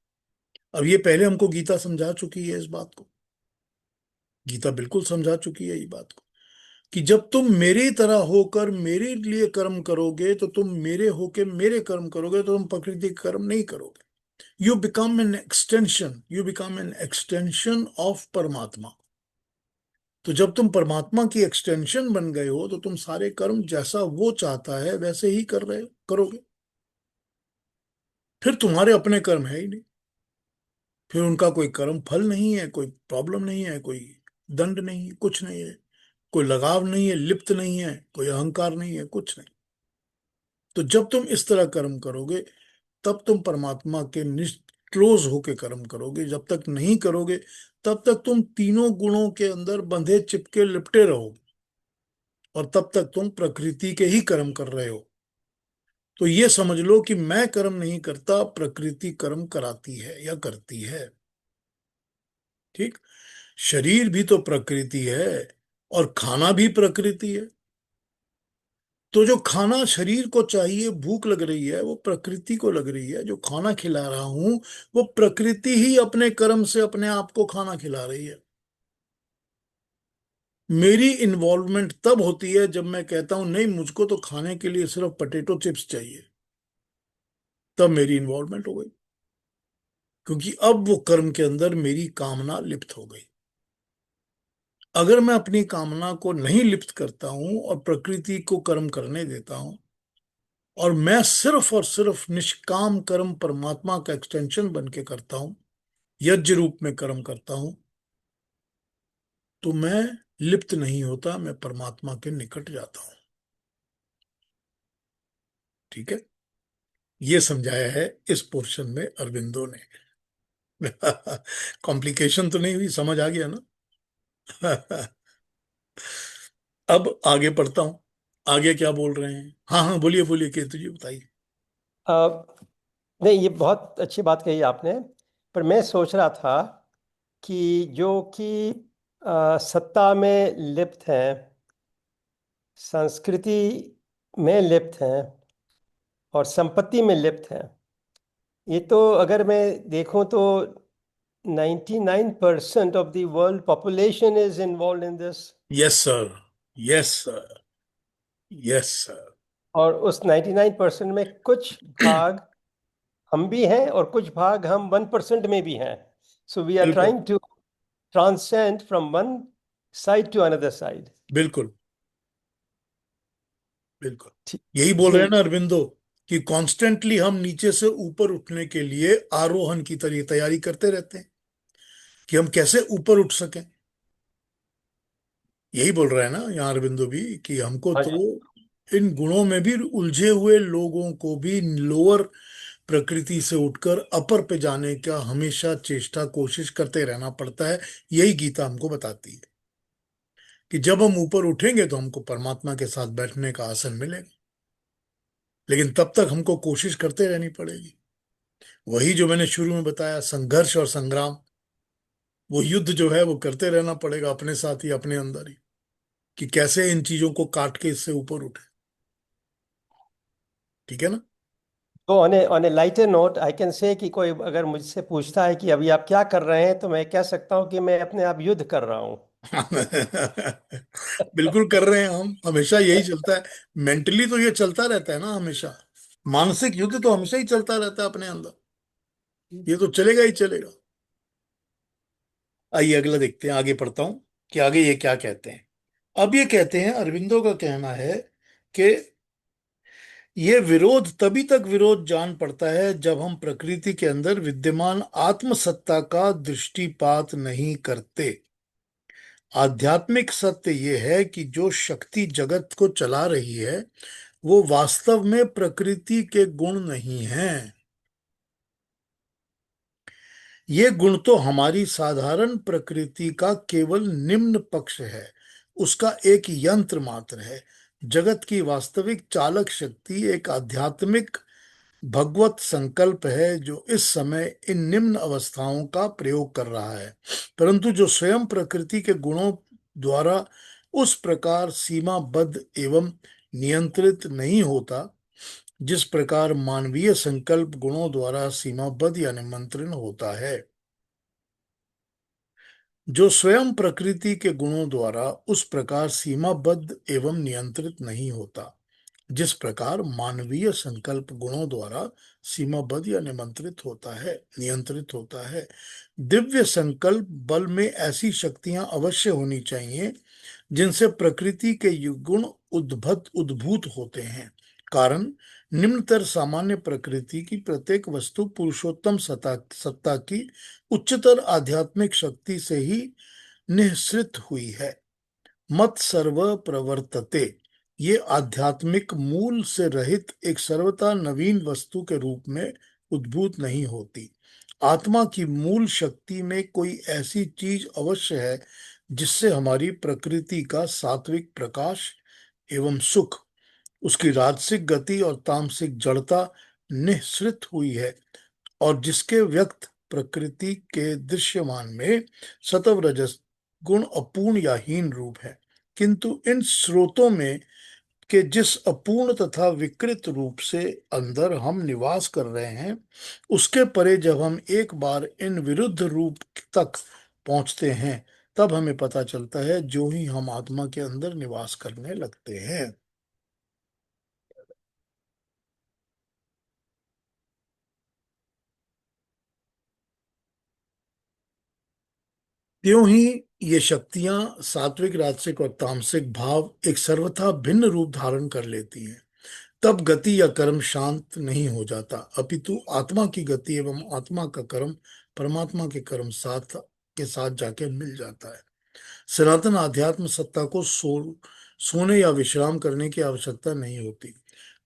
अब ये पहले हमको गीता समझा चुकी है इस बात को। गीता बिल्कुल समझा चुकी है ये बात को कि जब तुम मेरी तरह होकर मेरे लिए कर्म करोगे तो तुम मेरे होके मेरे कर्म करोगे, तो तुम प्रकृति के कर्म नहीं करोगे। You become an extension of परमात्मा। तो जब तुम परमात्मा की एक्सटेंशन बन गए हो तो तुम सारे कर्म जैसा वो चाहता है वैसे ही करोगे। फिर तुम्हारे अपने कर्म है ही नहीं, फिर उनका कोई कर्म फल नहीं है, कोई प्रॉब्लम नहीं है, कोई दंड नहीं है, कुछ नहीं है, कोई लगाव नहीं है, लिप्त नहीं है, कोई अहंकार नहीं है, कुछ नहीं। तो जब तुम इस तरह कर्म करोगे तब तुम परमात्मा के क्लोज होके कर्म करोगे। जब तक नहीं करोगे तब तक तुम तीनों गुणों के अंदर बंधे चिपके लिपटे रहोगे और तब तक तुम प्रकृति के ही कर्म कर रहे हो। तो ये समझ लो कि मैं कर्म नहीं करता, प्रकृति कर्म कराती है या करती है। ठीक, शरीर भी तो प्रकृति है और खाना भी प्रकृति है। तो जो खाना शरीर को चाहिए, भूख लग रही है, वो प्रकृति को लग रही है। जो खाना खिला रहा हूं वो प्रकृति ही अपने कर्म से अपने आप को खाना खिला रही है। मेरी इन्वॉल्वमेंट तब होती है जब मैं कहता हूं नहीं मुझको तो खाने के लिए सिर्फ पोटैटो चिप्स चाहिए, तब मेरी इन्वॉल्वमेंट हो गई, क्योंकि अब वो कर्म के अंदर मेरी कामना लिप्त हो गई। अगर मैं अपनी कामना को नहीं लिप्त करता हूं और प्रकृति को कर्म करने देता हूं और मैं सिर्फ और सिर्फ निष्काम कर्म परमात्मा का एक्सटेंशन बन के करता हूं, यज्ञ रूप में कर्म करता हूं, तो मैं लिप्त नहीं होता, मैं परमात्मा के निकट जाता हूं। ठीक है, ये समझाया है इस पोर्शन में अरविंदो ने। कॉम्प्लिकेशन तो नहीं हुई, समझ आ गया ना? अब आगे पढ़ता हूं, आगे क्या बोल रहे हैं? हाँ हाँ, बोलिए बोलिए, केतु जी बताइए। अ, नहीं, ये बहुत अच्छी बात कही आपने। पर मैं सोच रहा था कि जो कि सत्ता में लिप्त हैं, संस्कृति में लिप्त हैं और संपत्ति में लिप्त हैं, ये तो अगर मैं देखूं तो 99% of the world population is involved in this। Yes sir, yes sir, yes sir. और उस 99% में कुछ भाग हम भी हैं और कुछ भाग हम 1% में भी हैं। सो वी आर बिल्कुल trying to transcend from one side to another side. बिल्कुल बिल्कुल, यही बोल जी। रहे हैं ना अरविंदो, कि कॉन्स्टेंटली हम नीचे से ऊपर उठने के लिए आरोहण की तरह तैयारी करते रहते हैं, कि हम कैसे ऊपर उठ सकें। यही बोल रहे हैं ना यहाँ अरविंदो भी, कि हमको हाँ तो जी। इन गुणों में भी उलझे हुए लोगों को भी लोअर प्रकृति से उठकर अपर पे जाने का हमेशा चेष्टा कोशिश करते रहना पड़ता है। यही गीता हमको बताती है कि जब हम ऊपर उठेंगे तो हमको परमात्मा के साथ बैठने का आसन मिलेगा, लेकिन तब तक हमको कोशिश करते रहनी पड़ेगी। वही जो मैंने शुरू में बताया, संघर्ष और संग्राम, वो युद्ध जो है वो करते रहना पड़ेगा अपने साथ ही, अपने अंदर ही, कि कैसे इन चीजों को काट के इससे ऊपर उठे। ठीक है ना? तो on A lighter note I can say कि कोई अगर मुझसे पूछता है कि अभी आप क्या कर रहे हैं, तो मैं कह सकता हूं कि मैं अपने आप युद्ध कर रहा हूं। बिल्कुल कर रहे हैं हम, हमेशा यही चलता है। मेंटली तो ये चलता रहता है ना हमेशा, मानसिक युद्ध तो हमेशा ही चलता रहता है अपने अंदर, ये तो चलेगा ही चलेगा। आइए अगला देखते हैं, आगे पढ़ता हूं कि आगे ये क्या कहते हैं। अब ये कहते हैं, अरविंदो का कहना है कि ये विरोध तभी तक विरोध जान पड़ता है जब हम प्रकृति के अंदर विद्यमान आत्मसत्ता का दृष्टिपात नहीं करते। आध्यात्मिक सत्य ये है कि जो शक्ति जगत को चला रही है वो वास्तव में प्रकृति के गुण नहीं हैं। ये गुण तो हमारी साधारण प्रकृति का केवल निम्न पक्ष है, उसका एक यंत्र मात्र है। जगत की वास्तविक चालक शक्ति एक आध्यात्मिक भगवत संकल्प है जो इस समय इन निम्न अवस्थाओं का प्रयोग कर रहा है, परंतु जो स्वयं प्रकृति के गुणों द्वारा उस प्रकार सीमाबद्ध एवं नियंत्रित नहीं होता जिस प्रकार मानवीय संकल्प गुणों द्वारा सीमाबद्ध या निमंत्रण होता है। जो स्वयं प्रकृति के गुणों द्वारा उस प्रकार सीमाबद्ध एवं नियंत्रित नहीं होता जिस प्रकार मानवीय संकल्प गुणों द्वारा सीमाबद्ध या नियंत्रित होता है। दिव्य संकल्प बल में ऐसी शक्तियां अवश्य होनी चाहिए जिनसे प्रकृति के गुण उद्भूत होते हैं। कारण निम्नतर सामान्य प्रकृति की प्रत्येक वस्तु पुरुषोत्तम सत्ता सत्ता की उच्चतर आध्यात्मिक शक्ति से ही निःसृत हुई है। मत सर्व प्रवर्तते, ये आध्यात्मिक मूल से रहित एक सर्वथा नवीन वस्तु के रूप में उद्भूत नहीं होती। आत्मा की मूल शक्ति में कोई ऐसी चीज अवश्य है जिससे हमारी प्रकृति का सात्विक प्रकाश एवं सुख, उसकी राजसिक गति और तामसिक जड़ता निःसृत हुई है, और जिसके व्यक्त प्रकृति के दृश्यमान में सत्व रजस गुण अपूर्ण या हीन रूप है। किंतु इन स्रोतों में के जिस अपूर्ण तथा विकृत रूप से अंदर हम निवास कर रहे हैं, उसके परे जब हम एक बार इन विरुद्ध रूप तक पहुंचते हैं, तब हमें पता चलता है जो ही हम आत्मा के अंदर निवास करने लगते हैं। त्यों ही ये शक्तियां सात्विक राजसिक और तामसिक भाव एक सर्वथा भिन्न रूप धारण कर लेती हैं। तब गति या कर्म शांत नहीं हो जाता, अपितु आत्मा की गति एवं आत्मा का कर्म परमात्मा के कर्म साथ जाके मिल जाता है। सनातन आध्यात्म सत्ता को सोने या विश्राम करने की आवश्यकता नहीं होती।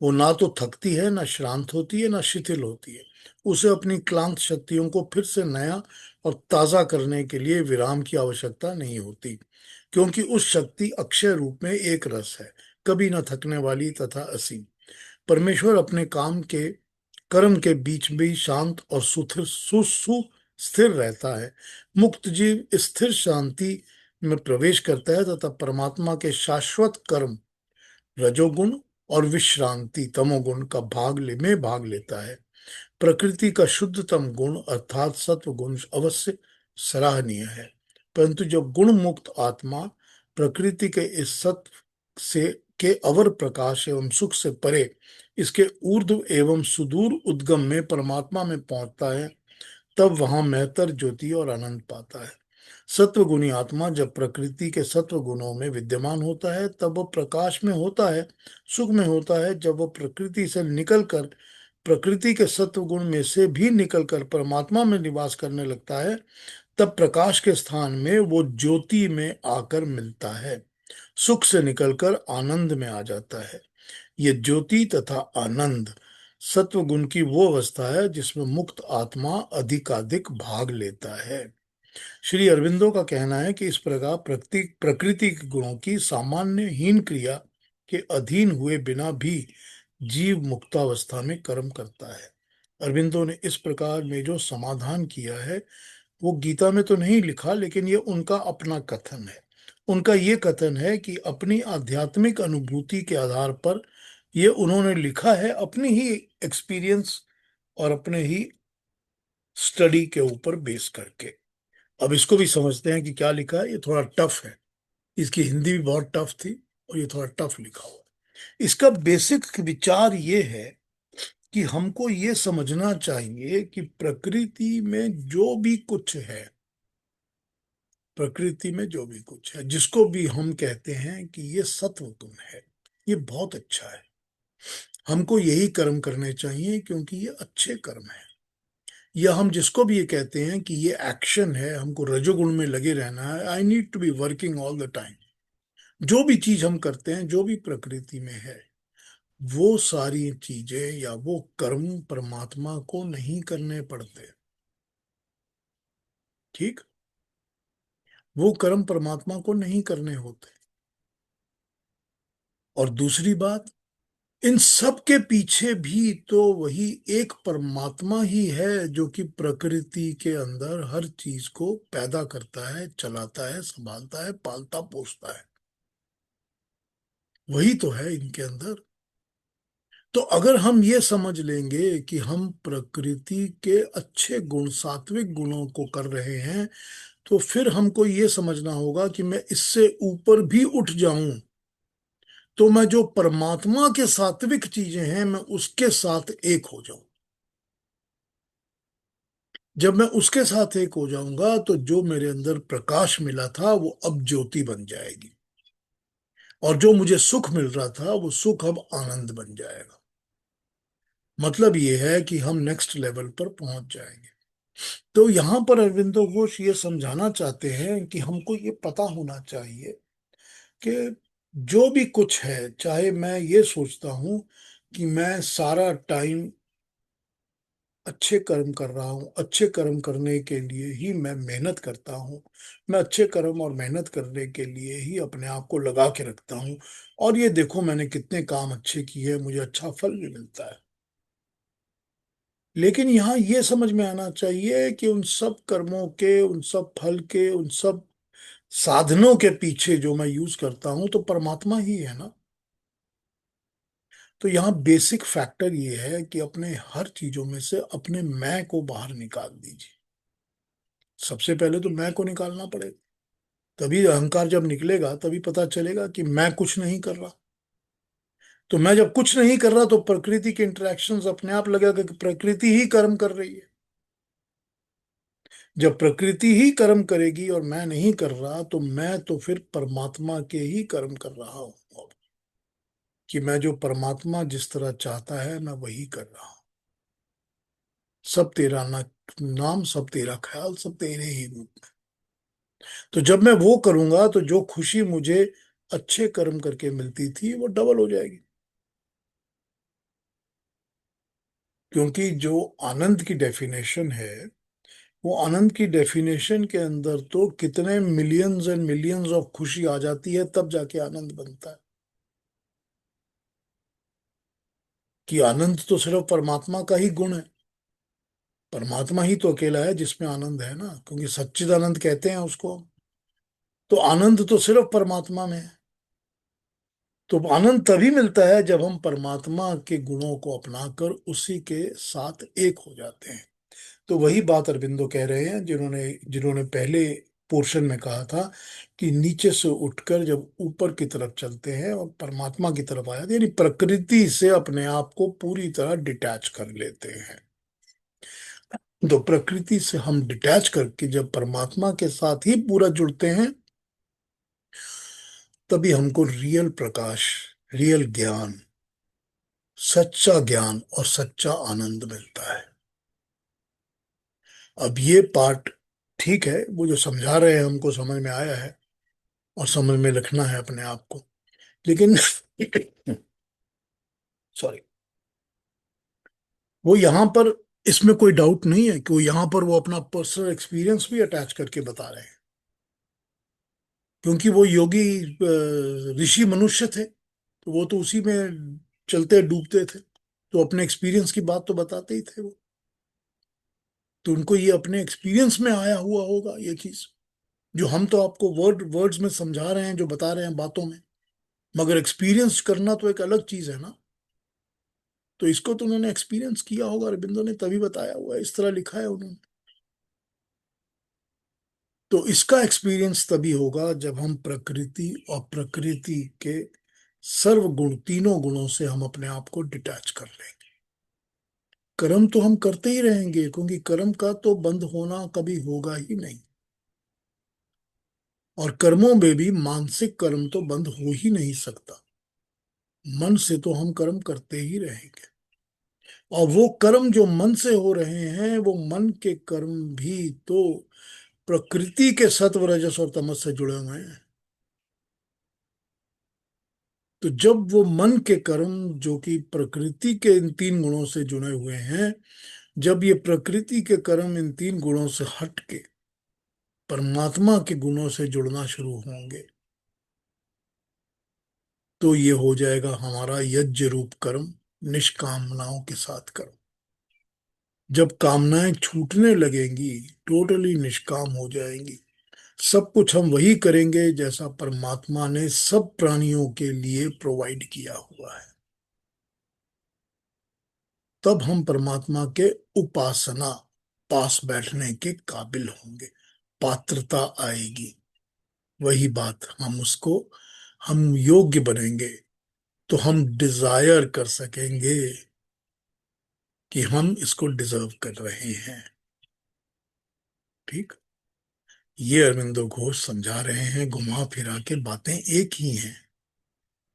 वो ना तो थकती है, ना श्रांत होती है, ना शिथिल होती है। उसे अपनी क्लांत शक्तियों को फिर से नया और ताजा करने के लिए विराम की आवश्यकता नहीं होती, क्योंकि उस शक्ति अक्षय रूप में एक रस है, कभी न थकने वाली तथा असीम। परमेश्वर अपने काम के कर्म के बीच भी शांत और सुथिर स्थिर रहता है। मुक्त जीव स्थिर शांति में प्रवेश करता है तथा परमात्मा के शाश्वत कर्म रजोगुण और विश्रांति तमोगुण का भाग लेता है। प्रकृति का शुद्धतम गुण अर्थात सत्व गुण अवश्य सराहनीय है, परंतु जब गुण मुक्त आत्मा प्रकृति के इस सत्व से के अवर प्रकाश एवं सुख से परे इसके ऊर्ध्व एवं सुदूर उद्गम में परमात्मा में पहुंचता है, तब वहां महतर ज्योति और आनंद पाता है। सत्व गुणी आत्मा जब प्रकृति के सत्व गुणों में विद्यमान होता है तब वह प्रकाश में होता है, सुख में होता है। जब वह प्रकृति से निकलकर प्रकृति के सत्व गुण में से भी निकलकर परमात्मा में निवास करने लगता है, तब प्रकाश के स्थान में वो ज्योति में आकर मिलता है, सुख से निकलकर आनंद में आ जाता है। ये ज्योति तथा आनंद सत्व गुण की वो अवस्था है जिसमें मुक्त आत्मा अधिकाधिक भाग लेता है। श्री अरविंदो का कहना है कि इस प्रकार प्रकृति के गुणों की सामान्य हीन क्रिया के अधीन हुए बिना भी जीव मुक्तावस्था में कर्म करता है। अरविंदो ने इस प्रकार में जो समाधान किया है वो गीता में तो नहीं लिखा, लेकिन ये उनका अपना कथन है। उनका ये कथन है कि अपनी आध्यात्मिक अनुभूति के आधार पर ये उन्होंने लिखा है, अपनी ही एक्सपीरियंस और अपने ही स्टडी के ऊपर बेस करके। अब इसको भी समझते हैं कि क्या लिखा है। ये थोड़ा टफ है, इसकी हिंदी भी बहुत टफ थी और ये थोड़ा टफ लिखा हुआ है। इसका बेसिक विचार ये है कि हमको ये समझना चाहिए कि प्रकृति में जो भी कुछ है, प्रकृति में जो भी कुछ है, जिसको भी हम कहते हैं कि ये सत्व गुण है, ये बहुत अच्छा है। हमको यही कर्म करने चाहिए क्योंकि ये अच्छे कर्म है। या हम जिसको भी ये कहते हैं कि ये एक्शन है, हमको रजोगुण में लगे रहना है, I need to be working all the time, जो भी चीज हम करते हैं जो भी प्रकृति में है, वो सारी चीजें या वो कर्म परमात्मा को नहीं करने पड़ते। ठीक, वो कर्म परमात्मा को नहीं करने होते। और दूसरी बात, इन सब के पीछे भी तो वही एक परमात्मा ही है जो कि प्रकृति के अंदर हर चीज को पैदा करता है, चलाता है, संभालता है, पालता पोसता है। वही तो है इनके अंदर। तो अगर हम ये समझ लेंगे कि हम प्रकृति के अच्छे गुण, सात्विक गुणों को कर रहे हैं, तो फिर हमको ये समझना होगा कि मैं इससे ऊपर भी उठ जाऊं तो मैं जो परमात्मा के सात्विक चीजें हैं मैं उसके साथ एक हो जाऊं। जब मैं उसके साथ एक हो जाऊंगा तो जो मेरे अंदर प्रकाश मिला था वो अब ज्योति बन जाएगी, और जो मुझे सुख मिल रहा था वो सुख अब आनंद बन जाएगा। मतलब ये है कि हम नेक्स्ट लेवल पर पहुंच जाएंगे। तो यहां पर अरविंदो घोष ये समझाना चाहते हैं कि हमको ये पता होना चाहिए कि जो भी कुछ है, चाहे मैं ये सोचता हूं कि मैं सारा टाइम अच्छे कर्म कर रहा हूँ, अच्छे कर्म करने के लिए ही मैं मेहनत करता हूँ, मैं अच्छे कर्म और मेहनत करने के लिए ही अपने आप को लगा के रखता हूँ, और ये देखो मैंने कितने काम अच्छे किए, मुझे अच्छा फल भी मिलता है। लेकिन यहाँ ये समझ में आना चाहिए कि उन सब कर्मों के, उन सब फल के, उन सब साधनों के पीछे जो मैं यूज करता हूँ तो परमात्मा ही है ना। तो यहाँ बेसिक फैक्टर ये है कि अपने हर चीजों में से अपने मैं को बाहर निकाल दीजिए। सबसे पहले तो मैं को निकालना पड़ेगा, तभी अहंकार जब निकलेगा तभी पता चलेगा कि मैं कुछ नहीं कर रहा। तो मैं जब कुछ नहीं कर रहा तो प्रकृति के इंटरेक्शंस अपने आप लगेगा कि प्रकृति ही कर्म कर रही है। जब प्रकृति ही कर्म करेगी और मैं नहीं कर रहा तो मैं तो फिर परमात्मा के ही कर्म कर रहा हूं, कि मैं जो परमात्मा जिस तरह चाहता है मैं वही कर रहा हूं। सब तेरा नाम, सब तेरा ख्याल, सब तेरे ही रूप में। तो जब मैं वो करूंगा तो जो खुशी मुझे अच्छे कर्म करके मिलती थी वो डबल हो जाएगी। क्योंकि जो आनंद की डेफिनेशन है, वो आनंद की डेफिनेशन के अंदर तो कितने मिलियंस एंड मिलियंस ऑफ खुशी आ जाती है, तब जाके आनंद बनता है। कि आनंद तो सिर्फ परमात्मा का ही गुण है। परमात्मा ही तो अकेला है जिसमें आनंद है ना, क्योंकि सच्चिदानंद कहते हैं उसको। तो आनंद तो सिर्फ परमात्मा में है। तो आनंद तभी मिलता है जब हम परमात्मा के गुणों को अपनाकर उसी के साथ एक हो जाते हैं। तो वही बात अरबिंदो कह रहे हैं, जिन्होंने जिन्होंने पहले पोर्शन में कहा था कि नीचे से उठकर जब ऊपर की तरफ चलते हैं और परमात्मा की तरफ आ जाते हैं, यानी प्रकृति से अपने आप को पूरी तरह डिटैच कर लेते हैं। तो प्रकृति से हम डिटैच करके जब परमात्मा के साथ ही पूरा जुड़ते हैं, तभी हमको रियल प्रकाश, रियल ज्ञान, सच्चा ज्ञान और सच्चा आनंद मिलता है। अब ये पार्ट ठीक है, वो जो समझा रहे हैं हमको समझ में आया है और समझ में रखना है अपने आप को। लेकिन सॉरी, वो यहाँ पर, इसमें कोई डाउट नहीं है कि वो यहाँ पर वो अपना पर्सनल एक्सपीरियंस भी अटैच करके बता रहे हैं, क्योंकि वो योगी ऋषि मनुष्य थे, तो वो तो उसी में चलते डूबते थे, तो अपने एक्सपीरियंस की बात तो बताते ही थे वो। तो उनको ये अपने एक्सपीरियंस में आया हुआ होगा ये चीज, जो हम तो आपको वर्ड्स में समझा रहे हैं, जो बता रहे हैं बातों में, मगर एक्सपीरियंस करना तो एक अलग चीज है ना। तो इसको तो उन्होंने एक्सपीरियंस किया होगा, अरबिंदो ने तभी बताया हुआ है, इस तरह लिखा है उन्होंने। तो इसका एक्सपीरियंस तभी होगा जब हम प्रकृति और प्रकृति के सर्वगुण, तीनों गुणों से हम अपने आप को डिटैच कर लेंगे। कर्म तो हम करते ही रहेंगे, क्योंकि कर्म का तो बंद होना कभी होगा ही नहीं। और कर्मों में भी मानसिक कर्म तो बंद हो ही नहीं सकता। मन से तो हम कर्म करते ही रहेंगे। और वो कर्म जो मन से हो रहे हैं, वो मन के कर्म भी तो प्रकृति के सत्व, रजस और तमस से जुड़े हुए हैं। तो जब वो मन के कर्म, जो कि प्रकृति के इन तीन गुणों से जुड़े हुए हैं, जब ये प्रकृति के कर्म इन तीन गुणों से हट के परमात्मा के गुणों से जुड़ना शुरू होंगे, तो ये हो जाएगा हमारा यज्ञ रूप कर्म, निष्कामनाओं के साथ कर्म। जब कामनाएं छूटने लगेंगी, टोटली निष्काम हो जाएंगी, सब कुछ हम वही करेंगे जैसा परमात्मा ने सब प्राणियों के लिए प्रोवाइड किया हुआ है, तब हम परमात्मा के उपासना पास बैठने के काबिल होंगे, पात्रता आएगी। वही बात, हम योग्य बनेंगे, तो हम डिजायर कर सकेंगे कि हम इसको डिजर्व कर रहे हैं। ठीक, ये अरविंदो घोष समझा रहे हैं, घुमा फिरा के बातें एक ही हैं,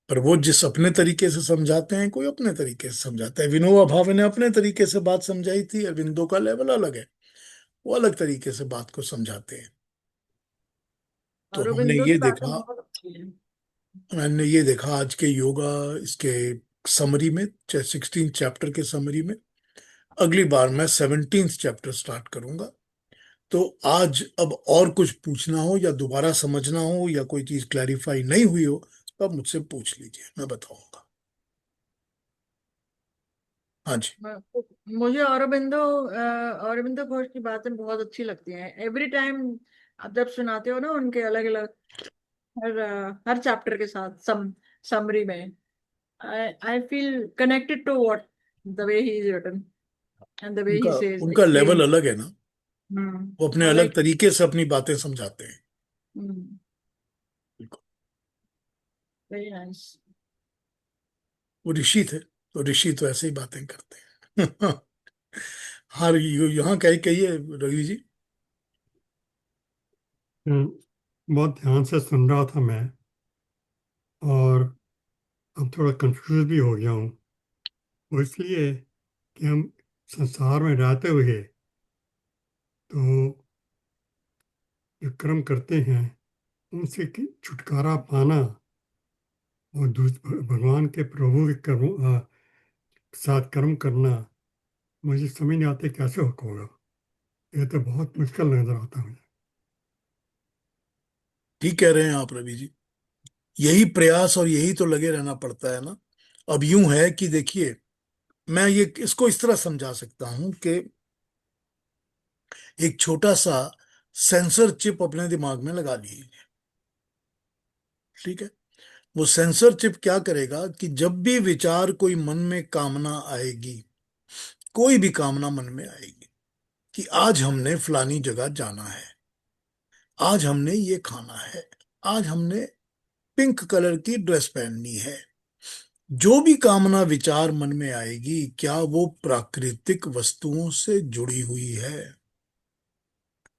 पर वो जिस अपने तरीके से समझाते हैं, कोई अपने तरीके से समझाता है। विनोबा भावे ने अपने तरीके से बात समझाई थी, अरविंदो का लेवल अलग है, वो अलग तरीके से बात को समझाते हैं। तो अरबिंदो की बातें बहुत अच्छी है। हमने ये देखा आज के योगा, इसके समरी में, चाहे 16 चैप्टर के समरी में। अगली बार मैं 17 चैप्टर स्टार्ट करूंगा। तो आज अब और कुछ पूछना हो या दोबारा समझना हो या कोई चीज क्लैरिफाई नहीं हुई हो, तो आप मुझसे पूछ लीजिए, मैं बताऊंगा। हाँ जी। मुझे औरबिंदो घोष की बातें बहुत अच्छी लगती हैं। एवरी टाइम आप जब सुनाते हो ना उनके अलग अलग, हर चैप्टर के साथ समरी में, I feel connected to what the way he is written and the way he उनका सेज उनका लेवल एक्सप्लेन। अलग है ना, वो अपने आई अलग लाइक। तरीके से अपनी बातें समझाते हैं। बिल्कुल। Very nice. वो ऋषि थे, तो ऋषि तो ऐसे ही बातें करते हैं। हाँ, यहाँ कहीं कहिए रवि जी। बहुत ध्यान से सुन रहा था मैं, और अब थोड़ा कंफ्यूज भी हो गया हूँ। वो इसलिए कि हम संसार में रहते हुए तो जो कर्म करते हैं उनसे छुटकारा पाना और भगवान के प्रभु के कर्म साथ कर्म करना, मुझे समझ नहीं आती कैसे होगा। ये तो बहुत मुश्किल नजर आता है मुझे। ठीक कह रहे हैं आप रवि जी। यही प्रयास और यही तो लगे रहना पड़ता है ना। अब यूं है कि देखिए, मैं ये इसको इस तरह समझा सकता हूं कि एक छोटा सा सेंसर चिप अपने दिमाग में लगा लीजिए। ठीक है। वो सेंसर चिप क्या करेगा कि जब भी विचार, कोई मन में कामना आएगी, कोई भी कामना मन में आएगी कि आज हमने फलानी जगह जाना है, आज हमने ये खाना है, आज हमने पिंक कलर की ड्रेस पहननी है, जो भी कामना विचार मन में आएगी, क्या वो प्राकृतिक वस्तुओं से जुड़ी हुई है,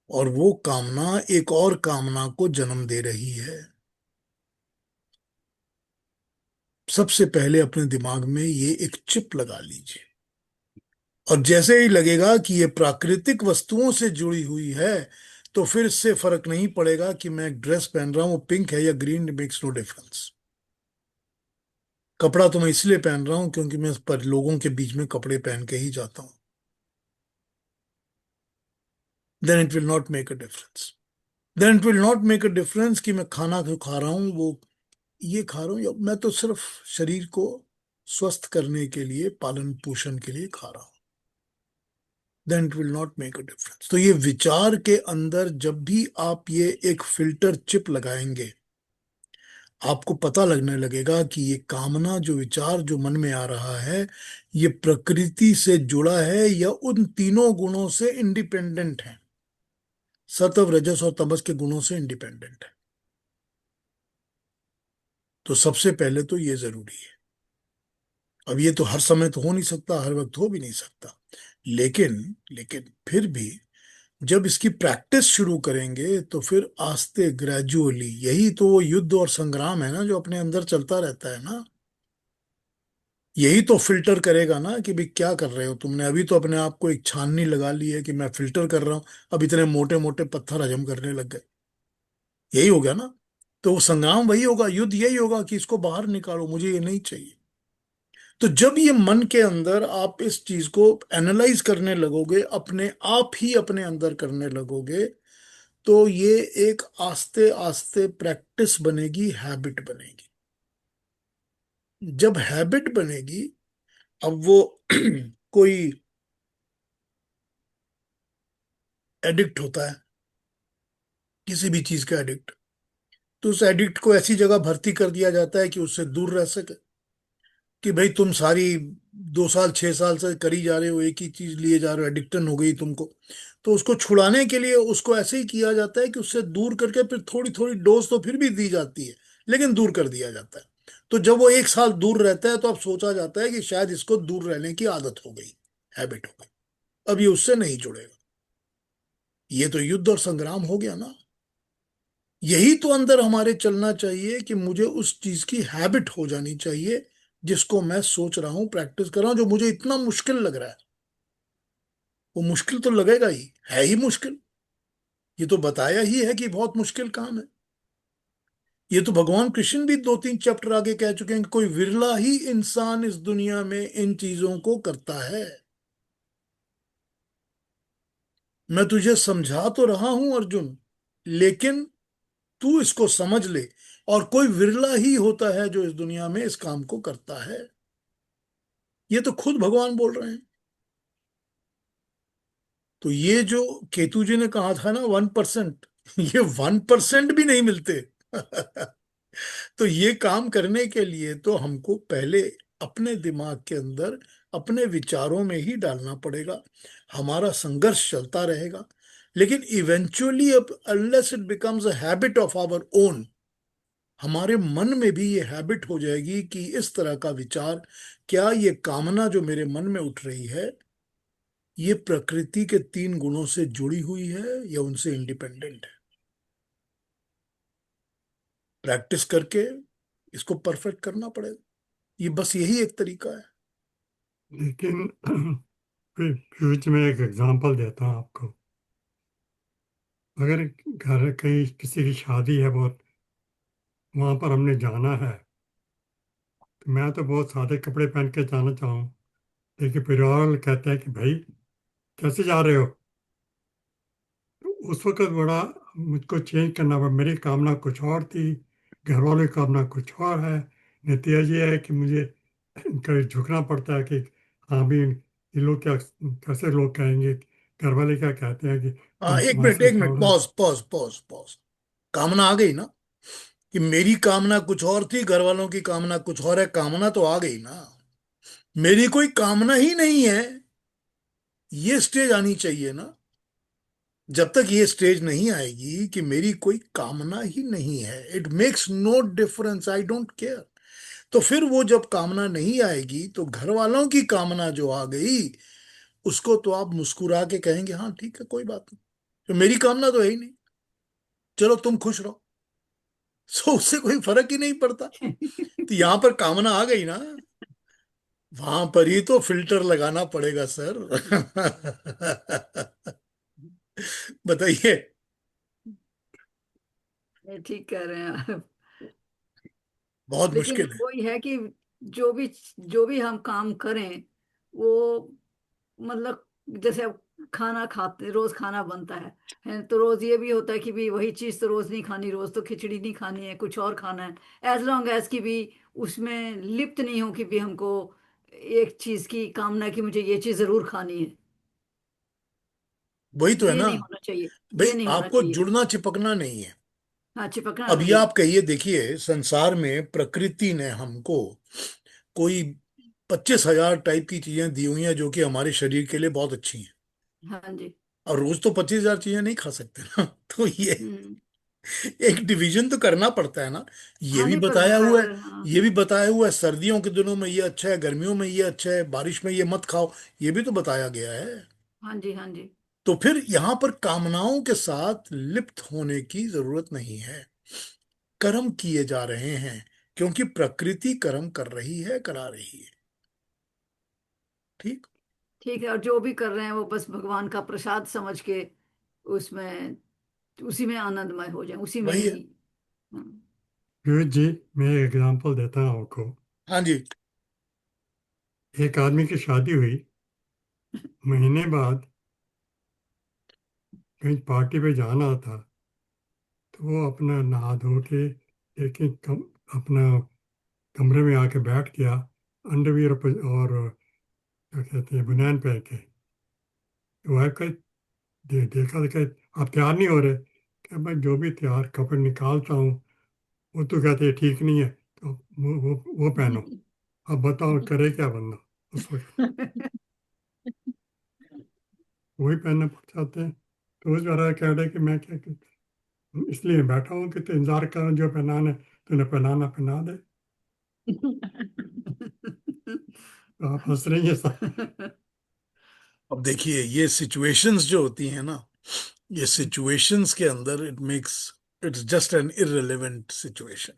और वो कामना एक और कामना को जन्म दे रही है। सबसे पहले अपने दिमाग में ये एक चिप लगा लीजिए, और जैसे ही लगेगा कि ये प्राकृतिक वस्तुओं से जुड़ी हुई है, तो फिर इससे फर्क नहीं पड़ेगा कि मैं एक ड्रेस पहन रहा हूं वो पिंक है या ग्रीन, मेक्स नो डिफरेंस। कपड़ा तो मैं इसलिए पहन रहा हूं क्योंकि मैं पर लोगों के बीच में कपड़े पहन के ही जाता हूं। Then it will not make a difference. Then it will not make a difference कि मैं खाना जो खा रहा हूं वो ये खा रहा हूं, या मैं तो सिर्फ शरीर को स्वस्थ करने के लिए, पालन पोषण के लिए खा रहा हूं। Then it will not make a difference. तो ये विचार के अंदर जब भी आप ये एक फिल्टर चिप लगाएंगे, आपको पता लगने लगेगा कि ये कामना, जो विचार जो मन में आ रहा है, ये प्रकृति से जुड़ा है या उन तीनों गुणों से इंडिपेंडेंट है। सत्व, रजस और तमस के गुणों से इंडिपेंडेंट है। तो सबसे पहले तो ये जरूरी है। अब ये तो हर समय तो हो नहीं सकता, हर वक्त हो भी नहीं सकता, लेकिन लेकिन फिर भी जब इसकी प्रैक्टिस शुरू करेंगे तो फिर आस्ते, ग्रेजुअली, यही तो वो युद्ध और संग्राम है ना जो अपने अंदर चलता रहता है ना। यही तो फिल्टर करेगा ना कि भाई क्या कर रहे हो तुमने। अभी तो अपने आप को एक छाननी लगा ली है कि मैं फिल्टर कर रहा हूं, अब इतने मोटे मोटे पत्थर हजम करने लग गए। यही हो गया ना। तो वो संग्राम वही होगा, युद्ध यही होगा कि इसको बाहर निकालो, मुझे ये नहीं चाहिए। तो जब ये मन के अंदर आप इस चीज को एनालाइज करने लगोगे, अपने आप ही अपने अंदर करने लगोगे, तो ये एक आस्ते आस्ते प्रैक्टिस बनेगी, हैबिट बनेगी। जब हैबिट बनेगी, अब वो कोई एडिक्ट होता है, किसी भी चीज का एडिक्ट, तो उस एडिक्ट को ऐसी जगह भर्ती कर दिया जाता है कि उससे दूर रह सके। कि भाई तुम सारी 2 साल 6 साल से करी जा रहे हो, एक ही चीज लिए जा रहे हो, एडिक्शन हो गई तुमको। तो उसको छुड़ाने के लिए उसको ऐसे ही किया जाता है कि उससे दूर करके फिर थोड़ी थोड़ी डोज तो फिर भी दी जाती है, लेकिन दूर कर दिया जाता है। तो जब वो 1 साल दूर रहता है तो अब सोचा जाता है कि शायद इसको दूर रहने की आदत हो गई, हैबिट हो गई, अब ये उससे नहीं जुड़ेगा। ये तो युद्ध और संग्राम हो गया ना। यही तो अंदर हमारे चलना चाहिए कि मुझे उस चीज की हैबिट हो जानी चाहिए, जिसको मैं सोच रहा हूं, प्रैक्टिस कर रहा हूं, जो मुझे इतना मुश्किल लग रहा है। वो मुश्किल तो लगेगा ही, है ही मुश्किल। ये तो बताया ही है कि बहुत मुश्किल काम है। ये तो भगवान कृष्ण भी 2-3 चैप्टर आगे कह चुके हैं कि कोई विरला ही इंसान इस दुनिया में इन चीजों को करता है। मैं तुझे समझा तो रहा हूं अर्जुन, लेकिन तू इसको समझ ले। और कोई विरला ही होता है जो इस दुनिया में इस काम को करता है। ये तो खुद भगवान बोल रहे हैं। तो ये जो केतु जी ने कहा था ना 1%, ये 1% भी नहीं मिलते। तो ये काम करने के लिए तो हमको पहले अपने दिमाग के अंदर, अपने विचारों में ही डालना पड़ेगा। हमारा संघर्ष चलता रहेगा, लेकिन इवेंचुअली, अब unless it becomes a habit of our own, हमारे मन में भी ये हैबिट हो जाएगी कि इस तरह का विचार, क्या ये कामना जो मेरे मन में उठ रही है, ये प्रकृति के 3 गुणों से जुड़ी हुई है या उनसे इंडिपेंडेंट है। प्रैक्टिस करके इसको परफेक्ट करना पड़ेगा। ये बस यही एक तरीका है। लेकिन फिर फ्यूचर में एक एग्जांपल देता हूँ आपको। अगर घर कहीं किसी की शादी है बहुत, वहाँ पर हमने जाना है, तो मैं तो बहुत सादे कपड़े पहन के जाना चाहूँ, लेकिन परिवार वाले कहते हैं कि भाई कैसे जा रहे हो। तो उस वक्त बड़ा मुझको चेंज करना पड़ा। मेरी कामना कुछ और थी, घर वालों की कामना कुछ और है। नतीजा ये है कि मुझे कभी झुकना पड़ता है कि हाँ भी ये लोग क्या, कैसे लोग कहेंगे, घर वाले क्या कहते हैं कि हाँ, हम एक तुम्हारे मिनट साथ एक मिनट, छोड़ रहे हैं। Pause pause pause pause. कामना आ गई ना, कि मेरी कामना कुछ और थी, घर वालों की कामना कुछ और है, कामना तो आ गई ना। मेरी कोई कामना ही नहीं है, ये स्टेज आनी चाहिए ना। जब तक ये स्टेज नहीं आएगी कि मेरी कोई कामना ही नहीं है, it makes no difference, I don't care. तो फिर वो जब कामना नहीं आएगी तो घर वालों की कामना जो आ गई, उसको तो आप मुस्कुरा के कहेंगे हाँ ठीक है कोई बात नहीं, तो मेरी कामना तो है ही नहीं, चलो तुम खुश रहो। सो उससे कोई फर्क ही नहीं पड़ता। तो यहां पर कामना आ गई ना, वहां पर ही तो फिल्टर लगाना पड़ेगा सर। बताइए। ये ठीक कह रहे हैं आप। बहुत लेकिन मुश्किल है। वही है कि जो भी जो भी हम काम करें वो मतलब जैसे अब खाना खाते रोज खाना बनता है तो रोज ये भी होता है कि भी वही चीज तो रोज नहीं खानी, रोज तो खिचड़ी नहीं खानी है, कुछ और खाना है। एज लॉन्ग एज की भी उसमें लिप्त नहीं हो कि भी हमको एक चीज की कामना कि मुझे ये चीज जरूर खानी है। वही तो है ये ना। नहीं होना चाहिए, भाई ये नहीं होना आपको चाहिए। जुड़ना चिपकना नहीं है। हाँ, चिपकना अब ये नहीं। आप कहिए, देखिए संसार में प्रकृति ने हमको कोई 25,000 टाइप की चीजें दी हुई हैं जो कि हमारे शरीर के लिए बहुत अच्छी हैं। हाँ जी। और रोज तो 25,000 चीजें नहीं खा सकते ना। तो ये हम्म। एक डिवीजन तो करना पड़ता है ना। ये हाँ भी नहीं, पर बताया हुआ है, हाँ। ये भी बताया हुआ है सर्दियों के दिनों में ये अच्छा है, गर्मियों में ये अच्छा है, बारिश में ये मत खाओ, ये भी तो बताया गया है। हाँ जी। हाँ जी। तो फिर यहां पर कामनाओं के साथ लिप्त होने की जरूरत नहीं है। कर्म किए जा रहे हैं, क्योंकि प्रकृति कर्म कर रही है, करा रही है। ठीक। ठीक है, और जो भी कर रहे हैं वो बस भगवान का प्रसाद समझ के उसमें उसी में आनंदमय हो जाए, उसी में वही ही। है। हम्म। पीयूष जी, मैं एक एग्जांपल देता हूँ आपको। हाँ जी। एक आदमी की शादी हुई, महीने बाद कहीं पार्टी पे जाना था, तो वो अपना नहा धो के अपना कमरे में आके बैठ गया, अंडरवियर और क्या कहते हैं बनियान पहन के। तो वाइफ का देखा देखा, आप तैयार नहीं हो रहे। क्या मैं जो भी तैयार कपड़े निकालता हूँ वो तो कहते हैं ठीक नहीं है, तो वो पहनो। अब बताओ करे क्या बंदा उस वक्त। वही पहनने पड़ जाते हैं। तो उस जरा कह रहे कि मैं क्या इसलिए बैठा हूँ कि तो इंतजार कर, जो पहनाने तूने पहनाना पहना दे। तो आप हंस रही हैं सब। अब देखिए ये सिचुएशंस जो होती हैं ना, ये सिचुएशंस के अंदर it's just an irrelevant situation.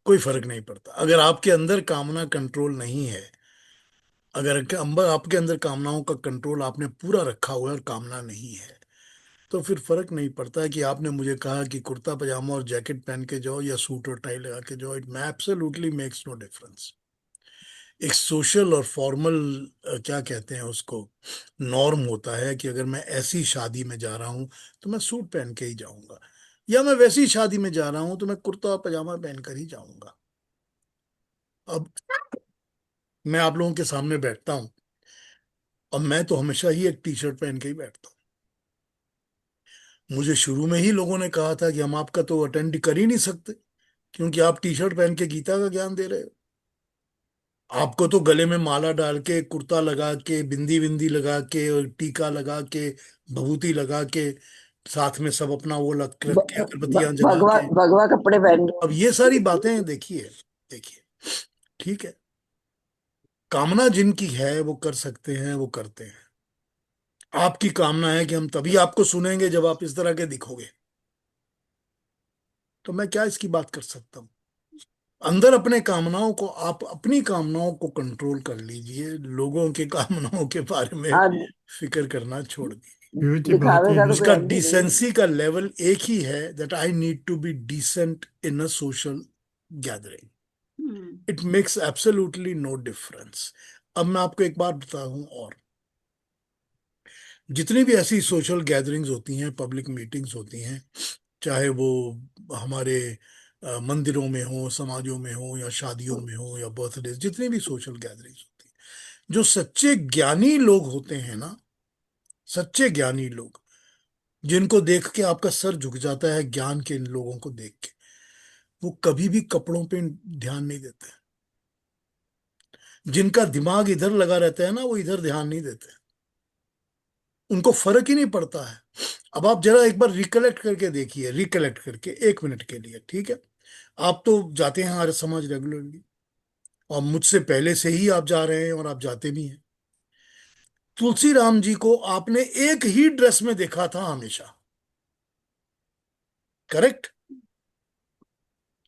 कोई फर्क नहीं पड़ता अगर आपके अंदर कामना कंट्रोल नहीं है। अगर आपके अंदर कामनाओं का कंट्रोल आपने पूरा रखा हुआ है और कामना नहीं है, तो फिर फर्क नहीं पड़ता है कि आपने मुझे कहा कि कुर्ता पजामा और जैकेट पहन के जाओ या सूट और टाई लगा के जाओ, इट में एब्सोल्युटली मेक्स नो डिफरेंस। एक सोशल और फॉर्मल क्या कहते हैं उसको, नॉर्म होता है कि अगर मैं ऐसी शादी में जा रहा हूं तो मैं सूट पहन के ही जाऊंगा, या मैं वैसी शादी में जा रहा हूं तो मैं कुर्ता और पजामा पहन कर ही जाऊंगा। अब मैं आप लोगों के सामने बैठता हूं, और मैं तो हमेशा ही एक टी शर्ट पहन के ही बैठता हूँ। मुझे शुरू में ही लोगों ने कहा था कि हम आपका तो अटेंड कर ही नहीं सकते, क्योंकि आप टी शर्ट पहन के गीता का ज्ञान दे रहे हो। आपको तो गले में माला डाल के, कुर्ता लगा के, बिंदी बिंदी लगा के, और टीका लगा के, भभूति लगा के, साथ में सब अपना वो लग रख के, अगरबत्तियां जला भगवा के। भगवा कपड़े पहन अब ये सारी बातें देखिए, देखिए, ठीक है, कामना जिनकी है वो कर सकते हैं, वो करते हैं। आपकी कामना है कि हम तभी आपको सुनेंगे जब आप इस तरह के दिखोगे, तो मैं क्या इसकी बात कर सकता हूँ। अंदर अपने कामनाओं को, आप अपनी कामनाओं को कंट्रोल कर लीजिए, लोगों के कामनाओं के बारे में आज फिक्र करना छोड़ दीजिए। पीयूष जी बात दिखावे ये का है तो ना, कोई उसका एंड ही नहीं है। डिसेंसी का लेवल एक ही है, that I need to be decent in a social gathering. Hmm. It makes absolutely no difference. अब मैं आपको एक बात बता दूं, और जितनी भी ऐसी सोशल गैदरिंग्स होती हैं, पब्लिक मीटिंग्स होती हैं, चाहे वो हमारे मंदिरों में हो, समाजों में हो, या शादियों में हो, या बर्थडे, जितनी भी सोशल गैदरिंग्स होती हैं, जो सच्चे ज्ञानी लोग होते हैं ना, सच्चे ज्ञानी लोग, जिनको देख के आपका सर झुक जाता है ज्ञान के इन लोगों को देख के, वो कभी भी कपड़ों पे ध्यान नहीं देते। जिनका दिमाग इधर लगा रहता है ना, वो इधर ध्यान नहीं देते, उनको फर्क ही नहीं पड़ता है। अब आप जरा एक बार रिकलेक्ट करके देखिए, रिकलेक्ट करके 1 मिनट के लिए, ठीक है? आप तो जाते हैं हमारे समाज रेगुलरली, और मुझसे पहले से ही आप जा रहे हैं, और आप जाते भी हैं। तुलसी राम जी को आपने एक ही ड्रेस में देखा था हमेशा, करेक्ट?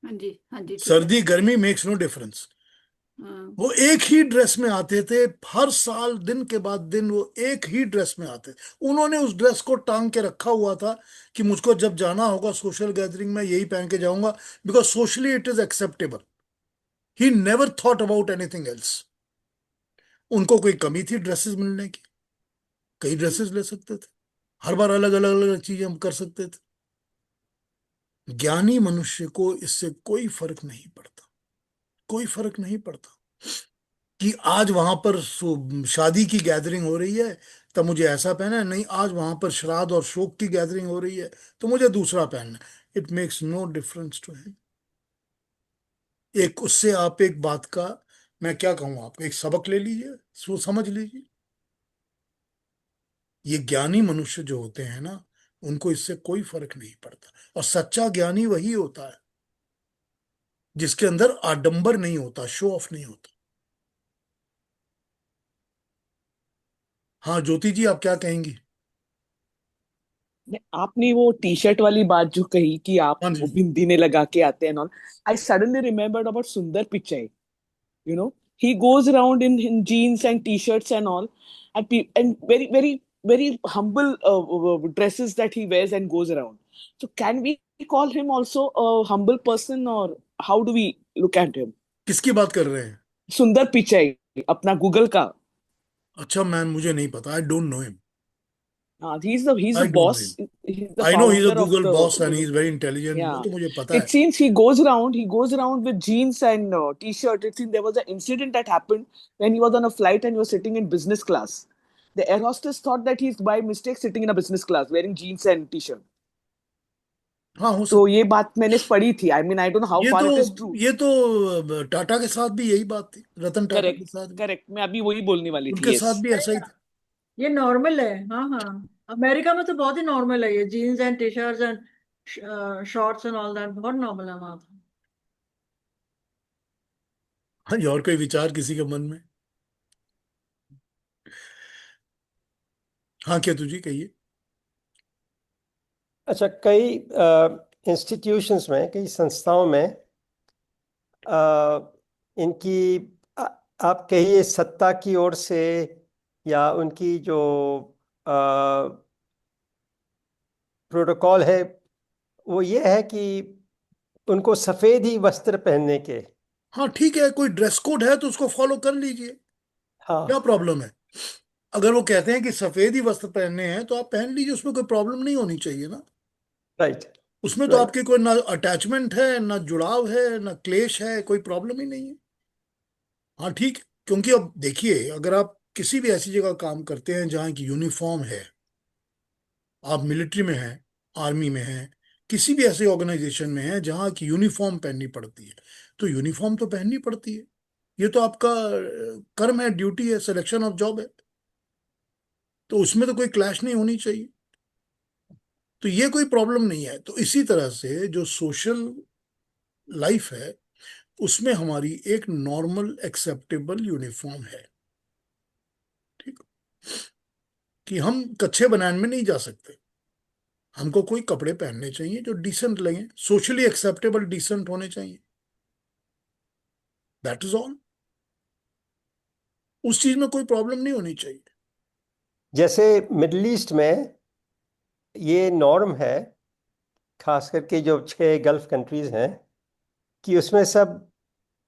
हाँ जी, ठीक है। सर्दी गर्मी मेक्स नो डिफरेंस। हाँ। वो एक ही ड्रेस में आते थे, हर साल दिन के बाद दिन वो एक ही ड्रेस में आते थे। उन्होंने उस ड्रेस को टांग के रखा हुआ था कि मुझको जब जाना होगा सोशल गैदरिंग में, यही पहन के जाऊंगा, because socially it is acceptable. He never thought about anything else. उनको कोई कमी थी ड्रेसेस मिलने की? कई ड्रेसेस ले सकते थे, हर बार अलग अलग अलग चीजें हम कर सकते थे। ज्ञानी मनुष्य को इससे कोई फर्क नहीं पड़ता, कोई फर्क नहीं पड़ता कि आज वहां पर शादी की गैदरिंग हो रही है तब मुझे ऐसा पहना है, नहीं आज वहां पर श्राद्ध और शोक की गैदरिंग हो रही है तो मुझे दूसरा पहनना है। It makes no difference to him. एक उससे आप एक बात का, मैं क्या कहूँ आपको, एक सबक ले लीजिए, सो समझ लीजिए। ये ज्ञानी मनुष्य जो होते हैं ना, उनको इससे कोई फर्क नहीं पड़ता। और सच्चा ज्ञानी वही होता है जिसके अंदर आडंबर नहीं होता, शो ऑफ नहीं होता। हाँ ज्योति जी, आप क्या कहेंगी? आपने वो टी शर्ट वाली बात जो कही कि आप हाँ वो जी। बिंदी ने लगा के आते हैं all, I suddenly remembered about सुंदर Pichai. You know, he goes around in jeans and t-shirts and all, and very humble dresses that he wears and goes around. So can we call him also a humble person, or how do we look at him? किसकी बात कर रहे हैं? Sundar Pichai, अपना Google का. अच्छा ma'am, मुझे नहीं पता, I don't know him. He's the I don't know him. boss. He's the I know he is a founder of Google the boss and he Google. Is very intelligent, वो Yeah. तो मुझे पता It है। seems he goes around with jeans and t-shirt. It seems there was an incident that happened when he was on a flight and he was sitting in business class. The air hostess thought that he's by mistake sitting in a business class wearing jeans and t-shirt. हाँ हो तो सकता। ये बात मैंने पढ़ी थी. I mean, I don't know how ये far तो it is true. ये तो टाटा के साथ भी यही बात थी, रतन टाटा Correct, के साथ भी, correct. मैं अभी वही बोलने वाली उनके थी. साथ Yes. भी ऐसा ही था। ये नॉर्मल है। हाँ हाँ, अमेरिका में तो बहुत ही नॉर्मल है, ये jeans and T shirts and shorts and all that बहुत नॉर्मल है वहाँ तो। हाँ जी, और कोई विचार किसी के मन में? हाँ क्या तुझी कहिए। अच्छा, कई इंस्टीट्यूशंस में, कई संस्थाओं में इनकी आ, आप कहिए सत्ता की ओर से, या उनकी जो प्रोटोकॉल है, वो ये है कि उनको सफेद ही वस्त्र पहनने के। हाँ ठीक है, कोई ड्रेस कोड है तो उसको फॉलो कर लीजिए, क्या हाँ। प्रॉब्लम है? अगर वो कहते हैं कि सफेद ही वस्त्र पहनने हैं तो आप पहन लीजिए, उसमें कोई प्रॉब्लम नहीं होनी चाहिए ना। राइट। उसमें तो राइट। आपके कोई ना अटैचमेंट है, ना जुड़ाव है, ना क्लेश है, कोई प्रॉब्लम ही नहीं है। हाँ ठीक है। क्योंकि अब देखिए, अगर आप किसी भी ऐसी जगह काम करते हैं जहाँ की यूनिफॉर्म है, आप मिलिट्री में हैं, आर्मी में हैं, किसी भी ऐसे ऑर्गेनाइजेशन में हैं जहाँ की यूनिफॉर्म पहननी पड़ती है, तो यूनिफॉर्म तो पहननी पड़ती है। ये तो आपका कर्म है, ड्यूटी है, सिलेक्शन ऑफ जॉब है, तो उसमें तो कोई क्लैश नहीं होनी चाहिए। तो ये कोई प्रॉब्लम नहीं है। तो इसी तरह से जो सोशल लाइफ है, उसमें हमारी एक नॉर्मल एक्सेप्टेबल यूनिफॉर्म है, ठीक? कि हम कच्छे बनान में नहीं जा सकते, हमको कोई कपड़े पहनने चाहिए जो डिसेंट लगे, सोशली एक्सेप्टेबल डिसेंट होने चाहिए, दैट इज ऑल। उस चीज में कोई प्रॉब्लम नहीं होनी चाहिए। जैसे मिडल ईस्ट में ये नॉर्म है, खास करके जो 6 गल्फ कंट्रीज हैं, कि उसमें सब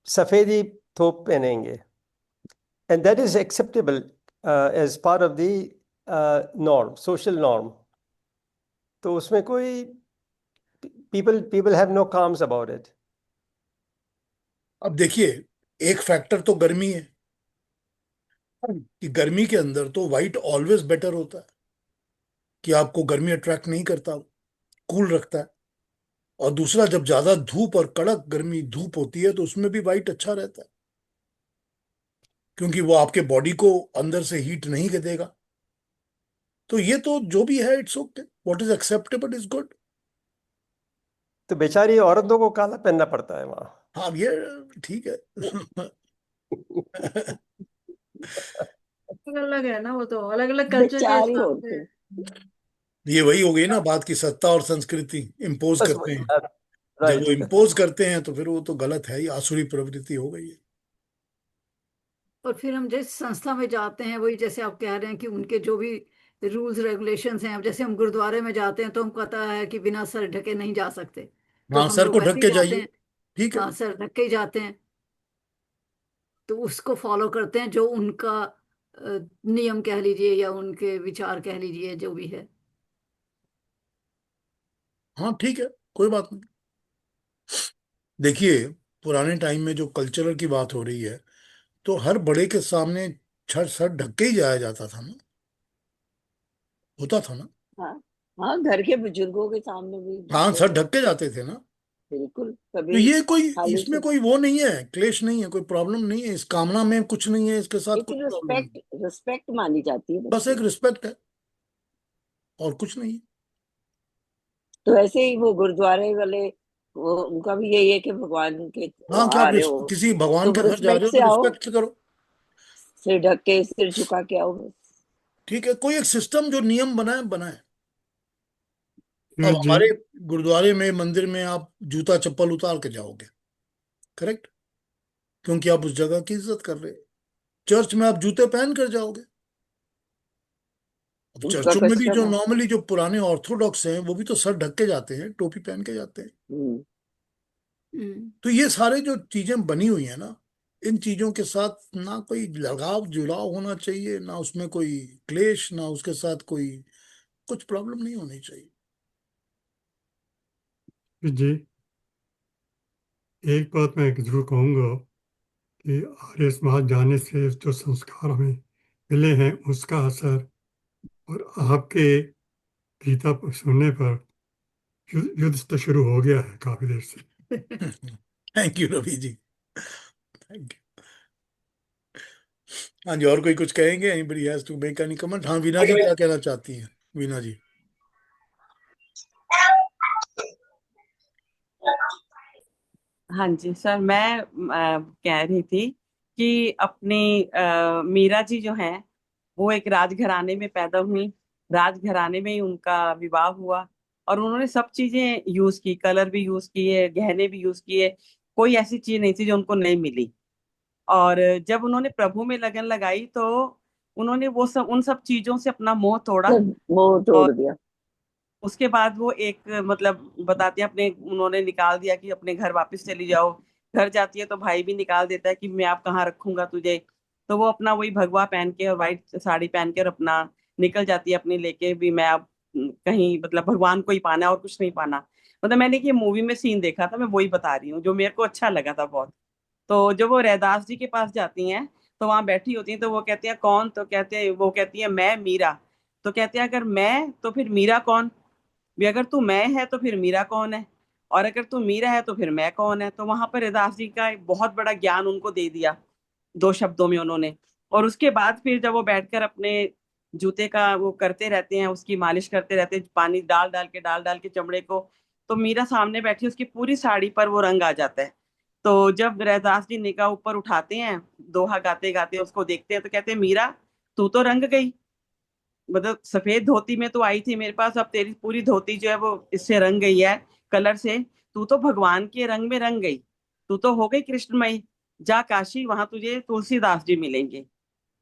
सफ़ेद ही थोप पहनेंगे। and that is acceptable as part of the norm, social norm. तो उसमें कोई people have no qualms about it. अब देखिए, एक फैक्टर तो गर्मी है कि गर्मी के अंदर तो व्हाइट ऑलवेज बेटर होता है, कि आपको गर्मी अट्रैक्ट नहीं करता, कूल रखता है। और दूसरा, जब ज्यादा धूप और कड़क गर्मी धूप होती है तो उसमें भी व्हाइट अच्छा रहता है, क्योंकि वो आपके बॉडी को अंदर से हीट नहीं देगा। तो ये तो जो भी है, it's okay, what is acceptable is good. तो बेचारी औरतों को काला पहनना पड़ता है वहां। हाँ, ये ठीक है। अलग अलग है ना, वो तो अलग अलग कल्चर के बेचारी हिसाब से। औरतें। ये वही हो गई ना बात की, सत्ता और संस्कृति इम्पोज बस करते वही हैं। बात, जब वो राइट। इम्पोज करते हैं तो फिर वो तो गलत है, ये आसुरी प्रवृत्ति हो गई है। और फिर हम जिस संस्था में जाते हैं, वही जैसे आप कह रहे हैं कि उनके जो भी रूल्स रेगुलेशंस हैं, अब जैसे हम गुरुद्वारे में जाते हैं तो हमको पता है कि बिना सर ढके नहीं जा सकते, तो हाँ, हम सर लोग को ढक वैसे ही के जाते जाइए, हैं। ठीक है। हाँ, सर ढक के ही जाते हैं, तो उसको फॉलो करते हैं जो उनका नियम कह लीजिए या उनके विचार कह लीजिए, जो भी है। हाँ, ठीक है, कोई बात नहीं। देखिए, पुराने टाइम में जो कल्चरल की बात हो रही है, तो हर बड़े के सामने छर सर ढक के ही जाया जाता था ना, होता था ना। हाँ हाँ, घर के बुजुर्गों के सामने भी हाँ, ढकते सर थे। ढक के जाते थे ना। बिल्कुल, तो कभी ये कोई, खाली इसमें से। कोई वो नहीं है, क्लेश नहीं है, कोई प्रॉब्लम नहीं है, इस कामना में कुछ नहीं है, इसके साथ एक कोई प्रॉब्लम नहीं। रिस्पेक्ट रिस्पेक्ट मानी जाती है बस बच्चे। एक रिस्पेक्ट है, और कुछ नहीं है। तो ऐसे ही वो गुरुद्वारे वाले, वो उनका भी यही है कि भगवान के हाँ, वहां क्या आ आप रहे हो किसी भगवान तो के वो घर जा रहे रिस्पेक्ट हो से तो आओ, रिस्पेक्ट करो। सिर ढक के सिर झुका के आओ बस। ठीक है, कोई एक सिस्टम जो नियम बनाए बनाए। अब सूरज जी, हमारे गुरुद्वारे में, मंदिर में आप जूता चप्पल उतार के जाओगे, करेक्ट, क्योंकि आप उस जगह की इज्जत कर रहे हैं। चर्च में आप जूते पहन कर जाओगे। अब उनका चर्चों में भी जो कस्टम है। नॉर्मली जो पुराने ऑर्थोडॉक्स हैं, वो भी तो सर ढक के जाते हैं, टोपी पहन के जाते हैं। हम्म। हम्म। तो ये सारे जो चीजें बनी हुई है ना, इन चीजों के साथ ना कोई लगाव जुड़ाव होना चाहिए, ना उसमें कोई क्लेश, ना उसके साथ कोई कुछ प्रॉब्लम नहीं होनी चाहिए। सूरज जी, एक बात मैं जरूर कहूँगा कि आर्य समाज जाने से जो संस्कार हमें मिले हैं उसका असर, और आपके गीता पर सुनने पर युद्ध तो शुरू हो गया है काफी देर से। Thank you Ravi ji, thank you. हाँ जी, और कोई कुछ कहेंगे? Anybody has to make any comment? हाँ, वीना जी क्या कहना चाहती हैं? वीना जी। हाँ जी सर, मैं कह रही थी कि अपनी मीरा जी जो हैं, वो एक राजघराने में पैदा हुई, राजघराने में ही उनका विवाह हुआ, और उन्होंने सब चीजें यूज की, कलर भी यूज किए, गहने भी यूज किए, कोई ऐसी चीज नहीं थी जो उनको नहीं मिली। और जब उन्होंने प्रभु में लगन लगाई तो उन्होंने वो सब, उन सब चीजों से अपना मोह तोड़ा। सब वो तोड़ दिया। उसके बाद वो एक मतलब बताते हैं, अपने उन्होंने निकाल दिया कि अपने घर वापस चली जाओ। घर जाती है तो भाई भी निकाल देता है कि मैं आप कहाँ रखूंगा तुझे। तो वो अपना वही भगवा पहन के और व्हाइट साड़ी पहन के और अपना निकल जाती है अपने लेके भी, मैं अब कहीं मतलब भगवान को ही पाना है और कुछ नहीं पाना। मतलब मैंने ये मूवी में सीन देखा था, मैं वही बता रही हूँ, जो मेरे को अच्छा लगा था बहुत। तो जब वो रैदास जी के पास जाती हैं तो वहां बैठी होती हैं, तो वो कहते हैं कौन, तो कहते हैं, वो कहती है मैं मीरा। तो कहते हैं अगर मैं तो फिर मीरा कौन, भी अगर तू मैं है तो फिर मीरा कौन है, और अगर तू मीरा है तो फिर मैं कौन है। तो वहां पर रैदास जी का एक बहुत बड़ा ज्ञान उनको दे दिया, दो शब्दों में उन्होंने। और उसके बाद फिर जब वो बैठकर अपने जूते का वो करते रहते हैं, उसकी मालिश करते रहते हैं, पानी डाल डाल के चमड़े को, तो मीरा सामने बैठी, उसकी पूरी साड़ी पर वो रंग आ जाता है। तो जब रैदास जी निगाह ऊपर उठाते हैं, दोहा गाते गाते उसको देखते हैं, तो कहते हैं मीरा तू तो रंग गई, मतलब सफेद धोती में तो आई थी मेरे पास, अब तेरी पूरी धोती जो है वो इससे रंग गई है, कलर से। तू तो भगवान के रंग में रंग गई, तू तो हो गई कृष्णमयी। जा काशी, वहां तुझे तुलसीदास जी मिलेंगे।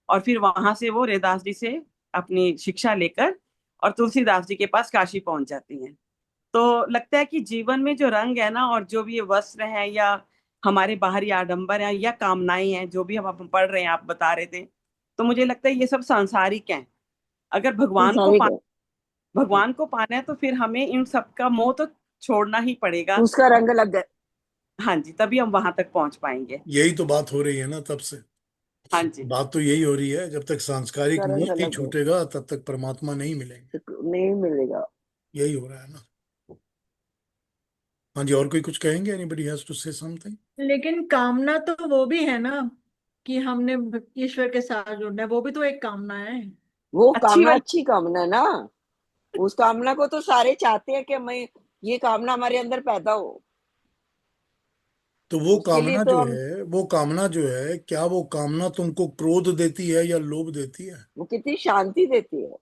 और फिर वहां से वो रैदास जी से अपनी शिक्षा लेकर और तुलसीदास जी के पास काशी पहुंच जाती हैं। तो लगता है कि जीवन में जो रंग है ना, और जो भी ये वस्त्र हैं या हमारे बाहरी आडंबर हैं या कामनाएं हैं, जो भी हम पढ़ रहे हैं, आप बता रहे थे, तो मुझे लगता है ये सब सांसारिक हैं। अगर संसारिक है, भगवान को पाना है तो फिर हमें इन सब का मोह तो छोड़ना ही पड़ेगा। उसका रंग लग गया। हाँ जी, तभी हम वहां तक पहुंच पाएंगे। यही तो बात हो रही है ना तब से। हाँ जी, बात तो यही हो रही है, जब तक सांस्कारिक उसका मोह रंग नहीं अलग है, छूटेगा तब तक परमात्मा नहीं मिलेंगे। नहीं मिलेगा। यही हो रहा है ना। हाँ जी, और कोई कुछ कहेंगे? Anybody has to say something? लेकिन कामना तो वो भी है ना, कि हमने ईश्वर के साथ जुड़ना है, वो भी तो एक कामना है। वो अच्छी कामना वाली। अच्छी कामना है ना। उस कामना को तो सारे चाहते हैं कि मैं, ये कामना हमारे अंदर पैदा हो। तो वो उसके लिए कामना तो जो हम, है, वो कामना जो है, क्या वो कामना तुमको क्रोध देती है या लोभ देती है? वो कितनी शांति देती है।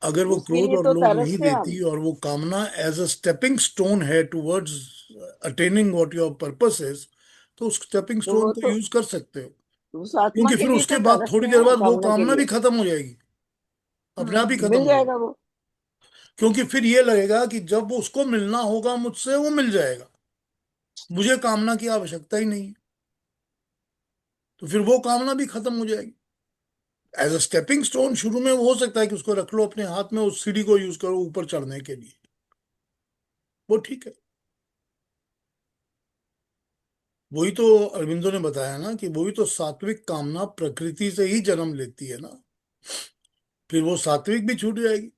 अगर वो उसके क्रोध लिए और तो लोभ नहीं तरसते हैं देती हम। और वो कामना एज अ स्टेपिंग स्टोन है towards attaining what your purpose is, तो उस स्टेपिंग तो स्टोन वो को तो यूज कर सकते हो। उस आत्मा क्योंकि के फिर लिए उसके तो बाद तरसते थोड़ी देर हैं बाद वो कामना के कामना भी लिए। खत्म हो जाएगी, अपने आप ही खत्म मिल हो जाएगी। जाएगा वो। क्योंकि फिर ये लगेगा कि जब वो उसको मिलना होगा मुझसे, वो मिल जाएगा, मुझे कामना की आवश्यकता ही नहीं है, तो फिर वो कामना भी खत्म हो जाएगी। एज अ स्टेपिंग स्टोन शुरू में वो हो सकता है कि उसको रख लो अपने हाथ में, उस सीढ़ी को यूज करो ऊपर चढ़ने के लिए, वो ठीक है। वही तो अरविंदो ने बताया ना कि वही तो सात्विक कामना प्रकृति से ही जन्म लेती है ना, फिर वो सात्विक भी छूट जाएगी।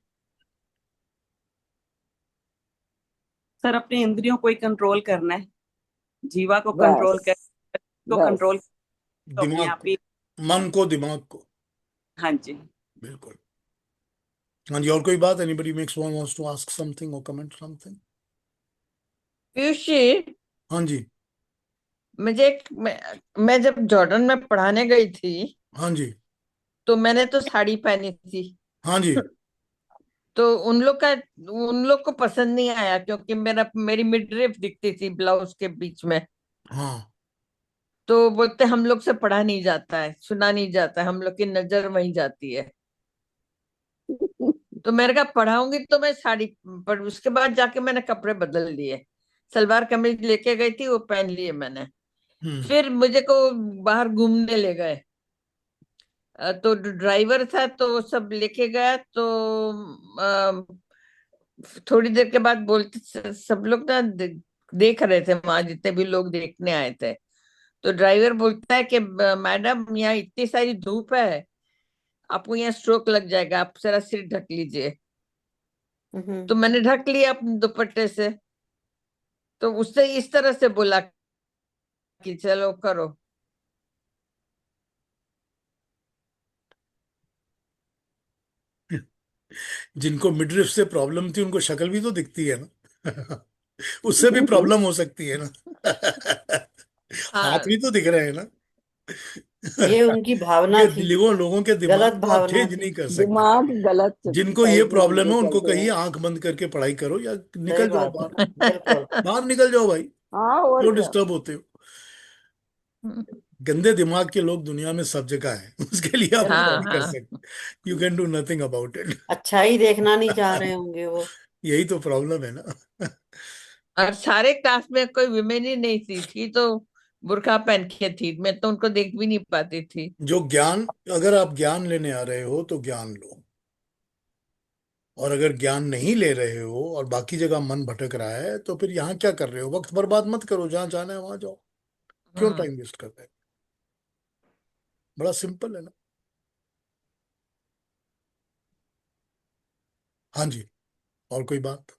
सर, अपने इंद्रियों को ही कंट्रोल करना है, जीवा को बस कंट्रोल कर, को बस। कंट्रोल तो अपने दिमाग आप को, ही। मन को, दिमाग को। हाँ जी। बिल्कुल। हाँ जी, और कोई बात? Anybody makes one wants to ask something और कमेंट समथिंग? पीयूष जी, हाँ जी। मैं जब जॉर्डन में पढ़ाने गई थी हाँ जी। तो मैंने तो साड़ी पहनी थी। हाँ जी। तो उन लोग को पसंद नहीं आया, क्योंकि मेरी मिडरिफ दिखती थी ब्लाउज के बीच में। हाँ। तो बोलते हम लोग से पढ़ा नहीं जाता है, सुना नहीं जाता है, हम लोग की नजर वहीं जाती है। तो मैंने कहा पढ़ाऊंगी तो मैं साड़ी, पर उसके बाद जाके मैंने कपड़े बदल लिए। सलवार कमीज लेके गई थी, वो पहन लिए मैंने। हम्म। फिर मुझे को बाहर घूमने ले गए। तो ड्राइवर था तो वो सब लेके गया। तो अ, थोड़ी देर के बाद बोलते सब लोग ना देख रहे थे वहां, जितने भी लोग देखने आए थे। तो ड्राइवर बोलता है कि मैडम, यहाँ इतनी सारी धूप है, आपको यहाँ स्ट्रोक लग जाएगा, आप जरा सिर ढक लीजिए। तो मैंने ढक लिया अपने दुपट्टे से। तो उससे इस तरह से बोला कि चलो करो। जिनको मिडरिफ से प्रॉब्लम थी उनको शक्ल भी तो दिखती है ना। उससे भी प्रॉब्लम हो सकती है ना। हाथ हाँ। भी तो दिख रहे हैं ना। ये उनकी भावना क्योंकि थी, लोगों के दिमाग गलत को आप भावना चेंज थी। नहीं कर सकते। दिमाग गलत जिनको ये साइड में प्रॉब्लम लेके है उनको चलते कहिए हैं। आंख बंद करके पढ़ाई करो या सही निकल जाओ बात है, बाहर। बिल्कुल। बाहर निकल जाओ भाई, हाँ, और क्यों क्या। डिस्टर्ब होते हो? गंदे दिमाग के लोग दुनिया में सब जगह हैं। उसके लिए आप कुछ बिल्कुल। हाँ नहीं कर हाँ। सकते। You can do nothing about it. अच्छाई देखना नहीं चाह रहे होंगे वो। यही तो प्रॉब्लम है ना। और सारे क्लास में कोई विमेन ही नहीं थी तो बुर्का पहन के थी, मैं तो उनको देख भी नहीं पाती थी। जो ज्ञान, अगर आप ज्ञान लेने आ रहे हो तो ज्ञान लो, और अगर ज्ञान नहीं ले रहे हो और बाकी जगह मन भटक रहा है तो फिर यहाँ क्या कर रहे हो? वक्त बर्बाद मत करो, जहाँ जाना है वहां जाओ। क्यों हम्म। टाइम वेस्ट कर रहे हो? बड़ा सिंपल है ना। हाँ जी, और कोई बात?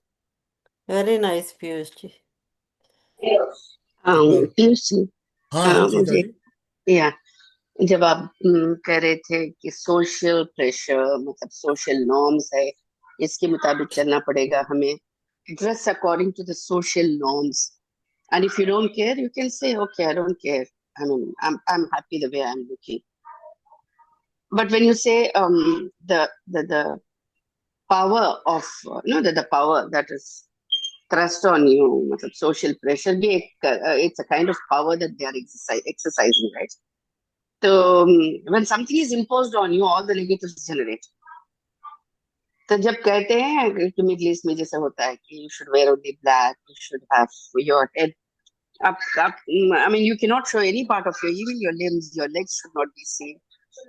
Very nice Piyush ji. एक बार। पीयूष जी, हाँ सीता मुझे, जी। या जब आप कह रहे थे कि सोशल प्रेशर, मतलब सोशल नॉर्म्स है, इसके मुताबिक चलना पड़ेगा हमें, dress according to the social norms, and if you don't care you can say okay I don't care, I mean I'm happy the way I'm looking. But when you say the power of the power that is thrust on you, मतलब social pressure भी एक it's a kind of power that they are exercising, right? So when something is imposed on you, all the negatives generate. तो जब कहते हैं कि middle east में जैसे होता है कि you should wear only black, you should have your head I mean, you cannot show any part of even your limbs, your legs should not be seen.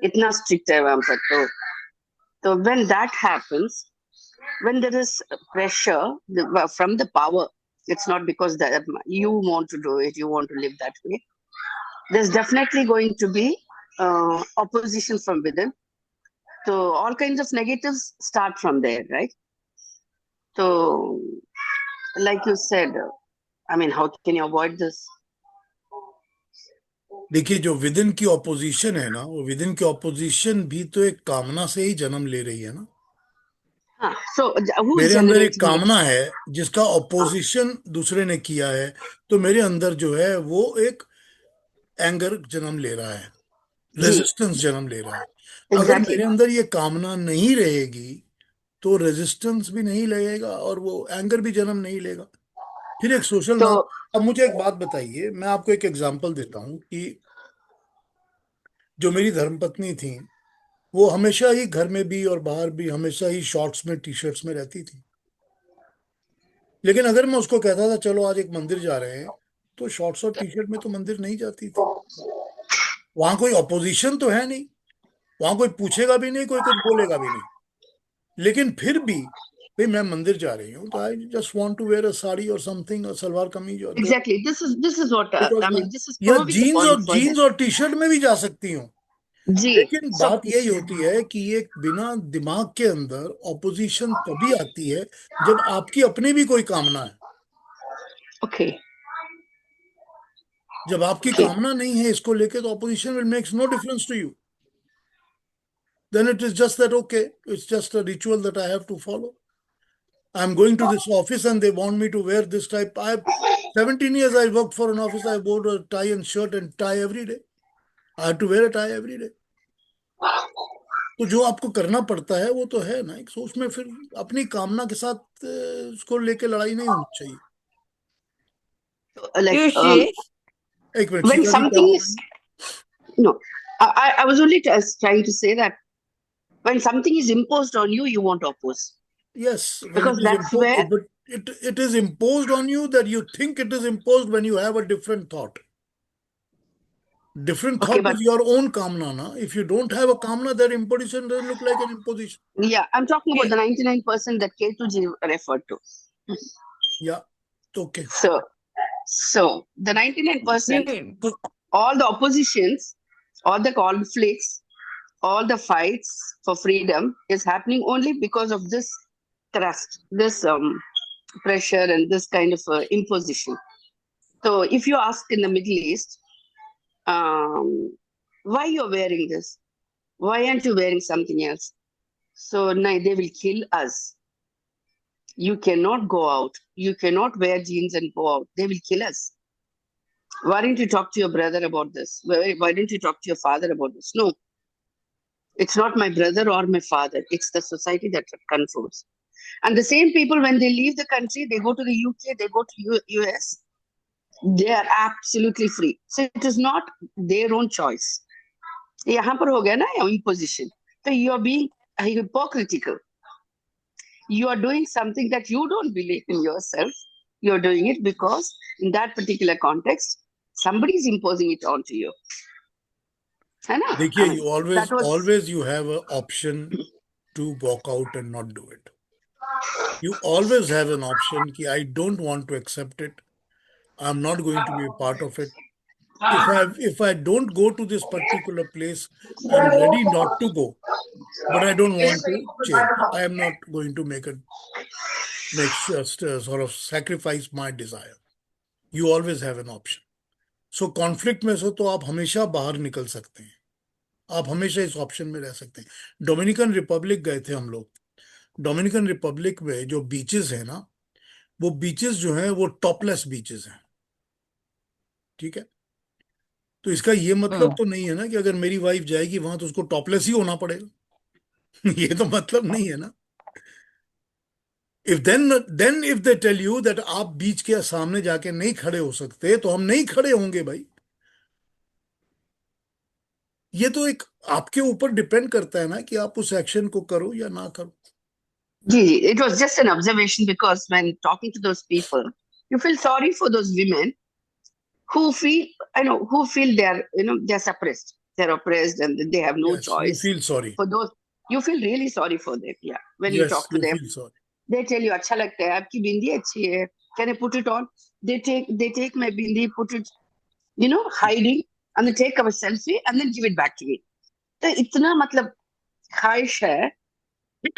इतना strict है वहाँ पर तो when that happens, when there is pressure from the power, it's not because that you want to do it, you want to live that way. There's definitely going to be opposition from within. So all kinds of negatives start from there, right? So, like you said, I mean, how can you avoid this? देखिए, जो within की opposition है ना, वो within की opposition भी तो एक कामना से ही जन्म ले रही है ना। So who मेरे is अंदर एक generating कामना it? है जिसका ऑपोजिशन दूसरे ने किया है, तो मेरे अंदर जो है वो एक एंगर जन्म ले रहा है, रेजिस्टेंस जन्म ले रहा है। अगर Exactly. मेरे अंदर ये कामना नहीं रहेगी तो रेजिस्टेंस भी नहीं लगेगा और वो एंगर भी जन्म नहीं लेगा। फिर एक सोशल तो नॉर्म। अब मुझे एक बात बताइए, मैं आपको एक एग्जांपल देता हूं कि जो मेरी धर्मपत्नी थी, वो हमेशा ही घर में भी और बाहर भी हमेशा ही शॉर्ट्स में, टी शर्ट्स में रहती थी। लेकिन अगर मैं उसको कहता था चलो आज एक मंदिर जा रहे हैं, तो शॉर्ट्स और टी शर्ट में तो मंदिर नहीं जाती थी। वहां कोई ऑपोजिशन तो है नहीं, वहां कोई पूछेगा भी नहीं, कोई कुछ बोलेगा भी नहीं। लेकिन फिर भी भाई मैं मंदिर जा रही हूँ तो I just want to wear a sari और समथिंग, और सलवार कमीज और जो, exactly, this is what I mean. This is या proving the point further. Jeans और टी शर्ट में भी जा सकती हूँ। जी, लेकिन so बात यही होती है कि ये बिना दिमाग के अंदर ऑपोजिशन तभी आती है जब आपकी अपनी भी कोई कामना है। okay, जब आपकी okay. कामना नहीं है इसको लेके, तो opposition will makes no difference to you. Then it is just that, okay, it's just a ritual that I have to follow. I'm going to this office and they want me to wear this type. 17 years I worked for an office. I wore a tie and shirt and tie every day. I had to wear a tie every day. तो जो आपको करना पड़ता है वो तो है ना, एक सोच में फिर अपनी कामना के साथ उसको लेके लड़ाई नहीं होनी चाहिए। Like एक मिनट, when शिखा जी क्या something बोल is रही हैं? no, I was only trying to say that when something is imposed on you, you won't oppose. Yes, when Because it is that's where imposed, but it is imposed on you that you think it is imposed when you have a different thought. Different okay, thought but is your own kamna, na? If you don't have a kamna, that imposition doesn't look like an imposition. yeah, I'm talking about the 99% that Ketuji referred to. Yeah, okay. So the 99%, all the oppositions, all the conflicts, all the fights for freedom is happening only because of this trust, this pressure and this kind of imposition. So if you ask in the Middle East, why you're wearing this? Why aren't you wearing something else? So now they will kill us. You cannot go out. You cannot wear jeans and go out. They will kill us. Why didn't you talk to your brother about this? Why didn't you talk to your father about this? No. It's not my brother or my father. It's the society that controls. And the same people, when they leave the country, they go to the UK, they go to US, they are absolutely free. So it is not their own choice. यहाँ पर हो गया ना imposition. So you are being hypocritical. You are doing something that you don't believe in yourself. You are doing it because in that particular context, somebody is imposing it onto you. है ना? देखिए, you always you have an option to walk out and not do it. You always have an option कि I don't want to accept it. I'm not going to be a part of it. If I don't go to this particular place, I'm ready not to go, but I don't want to change. I am not going to make sure sort of sacrifice my desire. You always have an option. So conflict में से तो आप हमेशा बाहर निकल सकते हैं, आप हमेशा इस ऑप्शन में रह सकते हैं। डोमिनिकन रिपब्लिक गए थे हम लोग। डोमिनिकन रिपब्लिक में जो बीचेस है ना, वो बीचेस जो हैं वो टॉपलेस बीचेस हैं, ठीक है? तो इसका ये मतलब तो नहीं है ना कि अगर मेरी वाइफ जाएगी वहां तो उसको टॉपलेस ही होना पड़ेगा। ये तो मतलब नहीं है ना। If they tell you that आप बीच के सामने जाके नहीं खड़े हो सकते, तो हम नहीं खड़े होंगे भाई। ये तो एक आपके ऊपर डिपेंड करता है ना कि आप उस एक्शन को करो या ना करो। जी, it was just an observation because when talking to those people, you feel sorry for those women who feel, who feel they're suppressed, they're oppressed, and they have no Yes, you choice. feel sorry. For those, you feel really sorry for them. Yeah, when you Yes, talk to you them, feel sorry. they tell you, "अच्छा लगता है, आपकी बिंदी अच्छी है. Can I put it on?" They take my bindi, put it, hiding, and then take a selfie and then give it back to me. तो इतना मतलब ख्वाहिश है.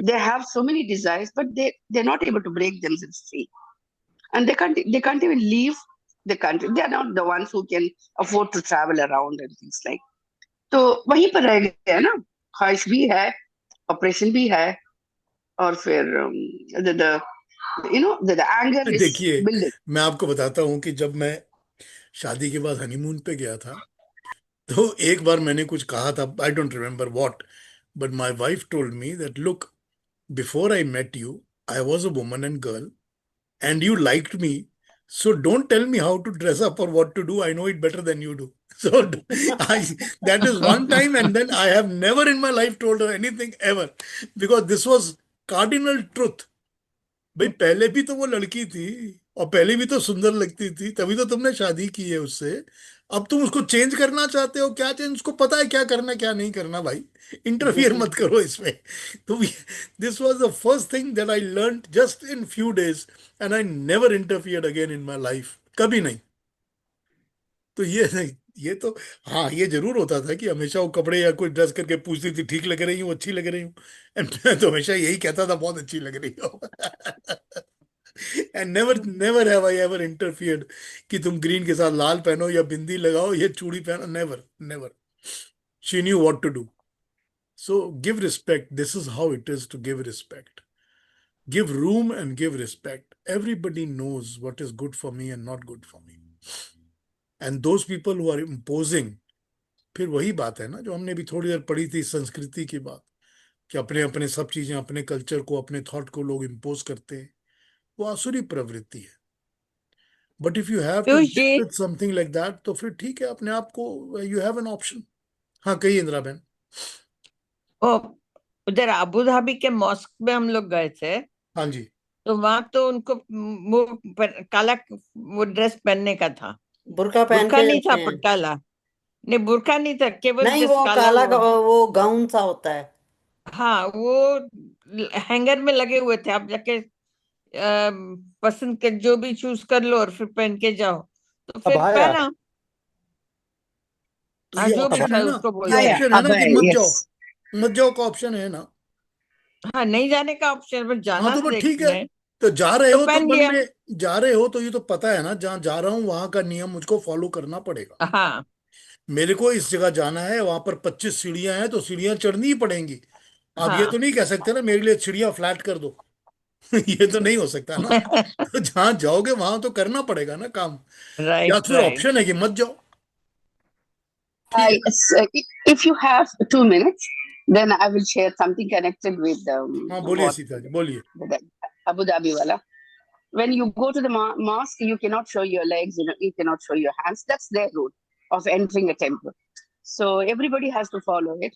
They have so many desires, but they're not able to break themselves free, and they can't even leave the country. They are not the ones who can afford to travel around and things like. तो वहीं पर रह गए हैं ना. ख्वाहिश भी है, ऑपरेशन भी है, और फिर the anger is देखिए, building. मैं आपको बताता हूँ कि जब मैं शादी के बाद हनीमून पे गया था, तो एक बार मैंने कुछ कहा था, I don't remember what, but my wife told me that look, before I met you, I was a woman and girl, and you liked me, so don't tell me how to dress up or what to do. I know it better than you do. So that is one time, and then I have never in my life told her anything ever, because this was cardinal truth. भाई पहले भी तो वो लड़की थी, और पहले भी तो सुंदर लगती थी, तभी तो तुमने शादी की है उससे. अब तुम उसको चेंज करना चाहते हो. क्या चेंज? उसको पता है क्या करना क्या नहीं करना. भाई इंटरफियर मत करो इसमें. तो this was the first thing that I learn just in few days, and I never interfered again in my life, कभी नहीं. तो ये नहीं, ये तो हाँ, ये जरूर होता था कि हमेशा वो कपड़े या कोई ड्रेस करके पूछती थी, ठीक लग रही हूँ, अच्छी लग रही हूँ, एंड मैं तो हमेशा यही कहता था, बहुत अच्छी लग रही हो. And never have I ever interfered कि तुम ग्रीन के साथ लाल पहनो या बिंदी लगाओ या चूड़ी पहनो. Never, never. She knew what to do. So give respect. This is how it is to give respect. Give room and give respect. Everybody knows what is good for me and not good for me. And those people who are imposing, फिर वही बात है ना जो हमने भी थोड़ी देर पढ़ी थी, संस्कृति की बात, कि अपने अपने सब चीजें, अपने कल्चर को, अपने थॉट को लोग इम्पोज करते हैं. वो आसुरी प्रवृत्ति है. But if you have to Piyush ji, with something like that, तो फिर ठीक है, अपने आप को, यू हैव एन ऑप्शन. हाँ, कहिए इंदिरा बहन. ओ उधर अबू धाबी के मॉस्क में हम लोग गए थे, हाँ जी. तो वहां तो उनको मुंह पर काला वो ड्रेस पहनने का था. बुर्का पहन बुर्का के नहीं था, जाते हैं. काला नहीं, बुर्का नहीं था, केवल नहीं, जस्ट वो काला काला वो. वो गाउन सा होता है. हाँ, वो हैंगर में लगे हुए थे. आप जाके पसंद कर जो भी चूज कर लो और फिर पहन के जाओ. तो फिर अबाया. पहना. तो हाँ, ये जो भी ऑप्शन था है ना, उसको ये बोलते हैं. ऑप्शन है ना कि मत जाओ, Yes. मत जाओ का ऑप्शन है ना. हाँ, नहीं जाने का ऑप्शन, पर हाँ, जाना तो था ठीक है. देखने. तो जा रहे तो हो तो पहन मन लिया. में जा रहे हो, तो ये तो पता है ना, जहाँ जा रहा हूँ वहां का नियम मुझको फॉलो करना पड़ेगा. हाँ. मेरे को इस जगह जाना है, वहां पर 25 सीढ़ियां हैं, तो सीढ़ियां चढ़नी ही पड़ेंगी. आप ये तो हाँ. नहीं कह सकते ना मेरे लिए सीढ़ियां फ्लैट कर दो. ये तो नहीं हो सकता ना. तो जहां जाओगे वहां तो करना पड़ेगा ना काम. या राइट फिर राइट. ऑप्शन है कि मत जाओ. ठीक है. Yes, if you have 2 minutes, then I will share something connected with हाँ, बोलिए what सीता जी, बोलिए. the Abu Dhabi wala. When you go to the mosque, you cannot show your legs, you cannot show your hands. That's their rule of entering a temple. So everybody has to follow it.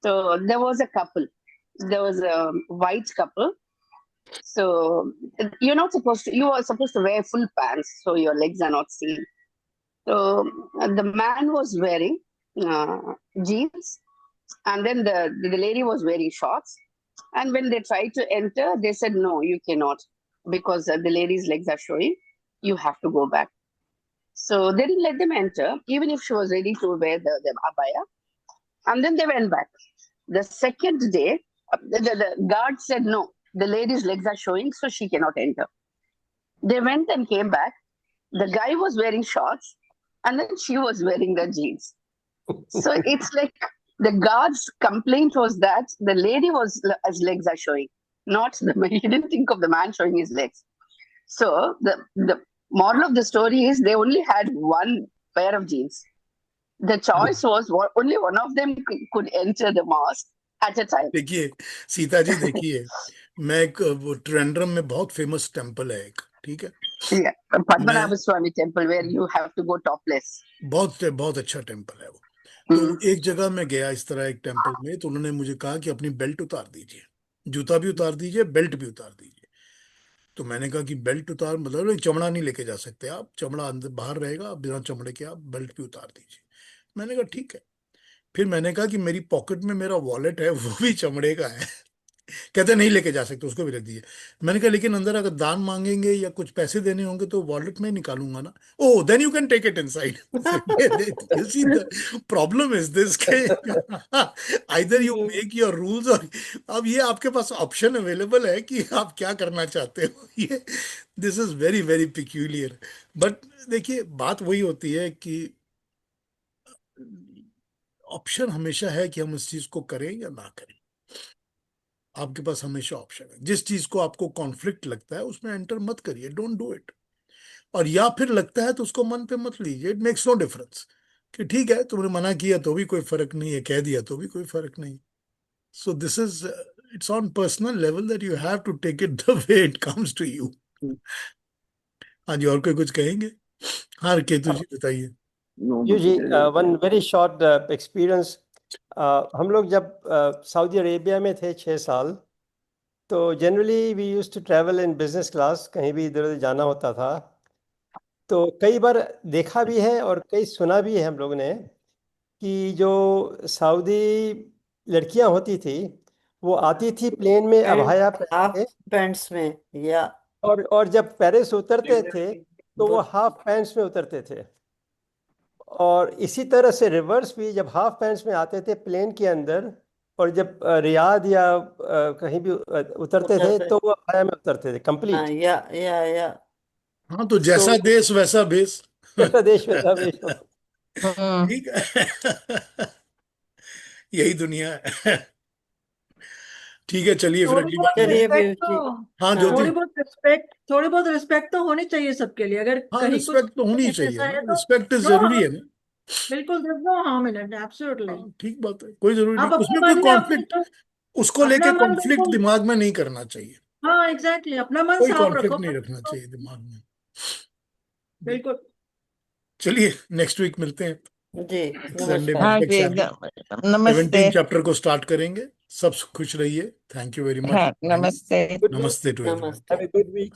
So there was a couple. There was a white couple. So you are supposed to wear full pants, so your legs are not seen. So the man was wearing jeans, and then the lady was wearing shorts. And when they tried to enter, they said, "No, you cannot, because the lady's legs are showing. You have to go back." So they didn't let them enter, even if she was ready to wear the abaya. And then they went back. The second day, the guard said, "No, the lady's legs are showing, so she cannot enter." They went and came back. The guy was wearing shorts, and then she was wearing the jeans. So it's like the guard's complaint was that the lady his legs are showing, not he didn't think of the man showing his legs. So the moral of the story is they only had one pair of jeans. The choice was only one of them could enter the mosque at a time. देखिए सीता जी, देखिए, मैं एक वो ट्रिवेंड्रम में बहुत famous temple है एक, ठीक है. Yeah, Padmanabha Swami temple where you have to go topless. बहुत बहुत अच्छा टेम्पल है वो. तो एक जगह मैं गया इस तरह एक टेम्पल में, तो उन्होंने मुझे कहा कि अपनी बेल्ट उतार दीजिए, जूता भी उतार दीजिए, बेल्ट भी उतार दीजिए. तो मैंने कहा कि बेल्ट उतार, मतलब चमड़ा नहीं लेके जा सकते आप, चमड़ा अंदर बाहर रहेगा, बिना चमड़े के आप बेल्ट भी उतार दीजिए। मैंने कहा ठीक है। फिर मैंने कहा कि मेरी पॉकेट में मेरा वॉलेट है, वो भी चमड़े का है। कहते नहीं लेके जा सकते, उसको भी रख दीजिए। मैंने कहा लेकिन अंदर अगर दान मांगेंगे या कुछ पैसे देने होंगे तो वॉलेट में ही निकालूंगा ना। Oh then you can take it inside. You see the problem is this के either you make your rules, और अब ये आपके पास ऑप्शन अवेलेबल है कि आप क्या करना चाहते हो। ये this is very very peculiar. But देखिए बात वही होती है कि ऑप्शन हमेशा है कि हम इस चीज को करें या ना करें। आपके पास हमेशा ऑप्शन है। जिस चीज को आपको कॉन्फ्लिक्ट लगता है उसमें एंटर मत करिए, डोंट डू इट। और या फिर लगता है तो उसको मन पे मत लीजिए, इट मेक्स नो डिफरेंस। कि ठीक है तुमने मना किया तो भी कोई फर्क नहीं है, कह दिया तो भी कोई फर्क नहीं। So this is, it's on personal level that you have to take it the way it comes to you. हाँ जी, और कोई कुछ कहेंगे? हाँ केतु जी बताइए। जी, वन वेरी शॉर्ट एक्सपीरियंस। हम लोग जब सऊदी अरेबिया में थे 6 साल, तो generally we use to travel in business class, कहीं भी इधर उधर जाना होता था। तो कई बार देखा भी है और कई सुना भी है हम लोग ने कि जो सऊदी लड़कियां होती थी वो आती थी प्लेन में पैंट, अबाया पहन हाफ के, पैंट्स में, या और जब पेरिस उतरते थे तो वो हाफ पैंट्स में उतरते थे। और इसी तरह से रिवर्स भी, जब हाफ पैंट्स में आते थे प्लेन के अंदर, और जब रियाद या कहीं भी उतरते थे उतरते, तो वो अबाया में उतरते थे हाँ, कंप्लीट। या हाँ तो तो जैसा देश वैसा भेष। जैसा देश वैसा वेश। ठीक है। यही दुनिया है। ठीक है चलिए फिर थोड़ी अगली बहुत बार चलिए मिलते हैं। रिस्पेक्ट पीयूष जी। तो हाँ हाँ, ज्योति। थोड़ी बहुत रिस्पेक्ट तो होनी चाहिए सबके लिए। अगर हाँ कहीं कुछ रिस्पेक्ट तो होनी चाहिए ऐसा ना, है तो रिस्पेक्ट इज नो जरूरी है हार्म, ना। बिल्कुल there no harm in it, absolutely. हाँ ठीक बात है, कोई जरूरी नहीं, आप अपने उसमें कोई मन में अपने कॉन्फ्लिक्ट, जो उसको अपना लेके मन कॉन्फ्लिक्ट बिल्कुल, दिमाग में नहीं करना चाहिए। हाँ एग्जैक्टली, अपना मन कोई साफ रखो कॉन्फ्लिक्ट नहीं बस रखना तो, चाहिए दिमाग में। बिल्कुल। चलिए नेक्स्ट वीक मिलते हैं, जी, नेक्स्ट संडे नमस्कार। हाँ मिलते जी, हैं। एकदम नमस्ते। 17 चैप्टर को स्टार्ट करेंगे। सब खुश रहिए। Thank you very much. हाँ, नमस्ते। गुड वीक, नमस्ते टू नमस्ते। Everyone. Have a good week.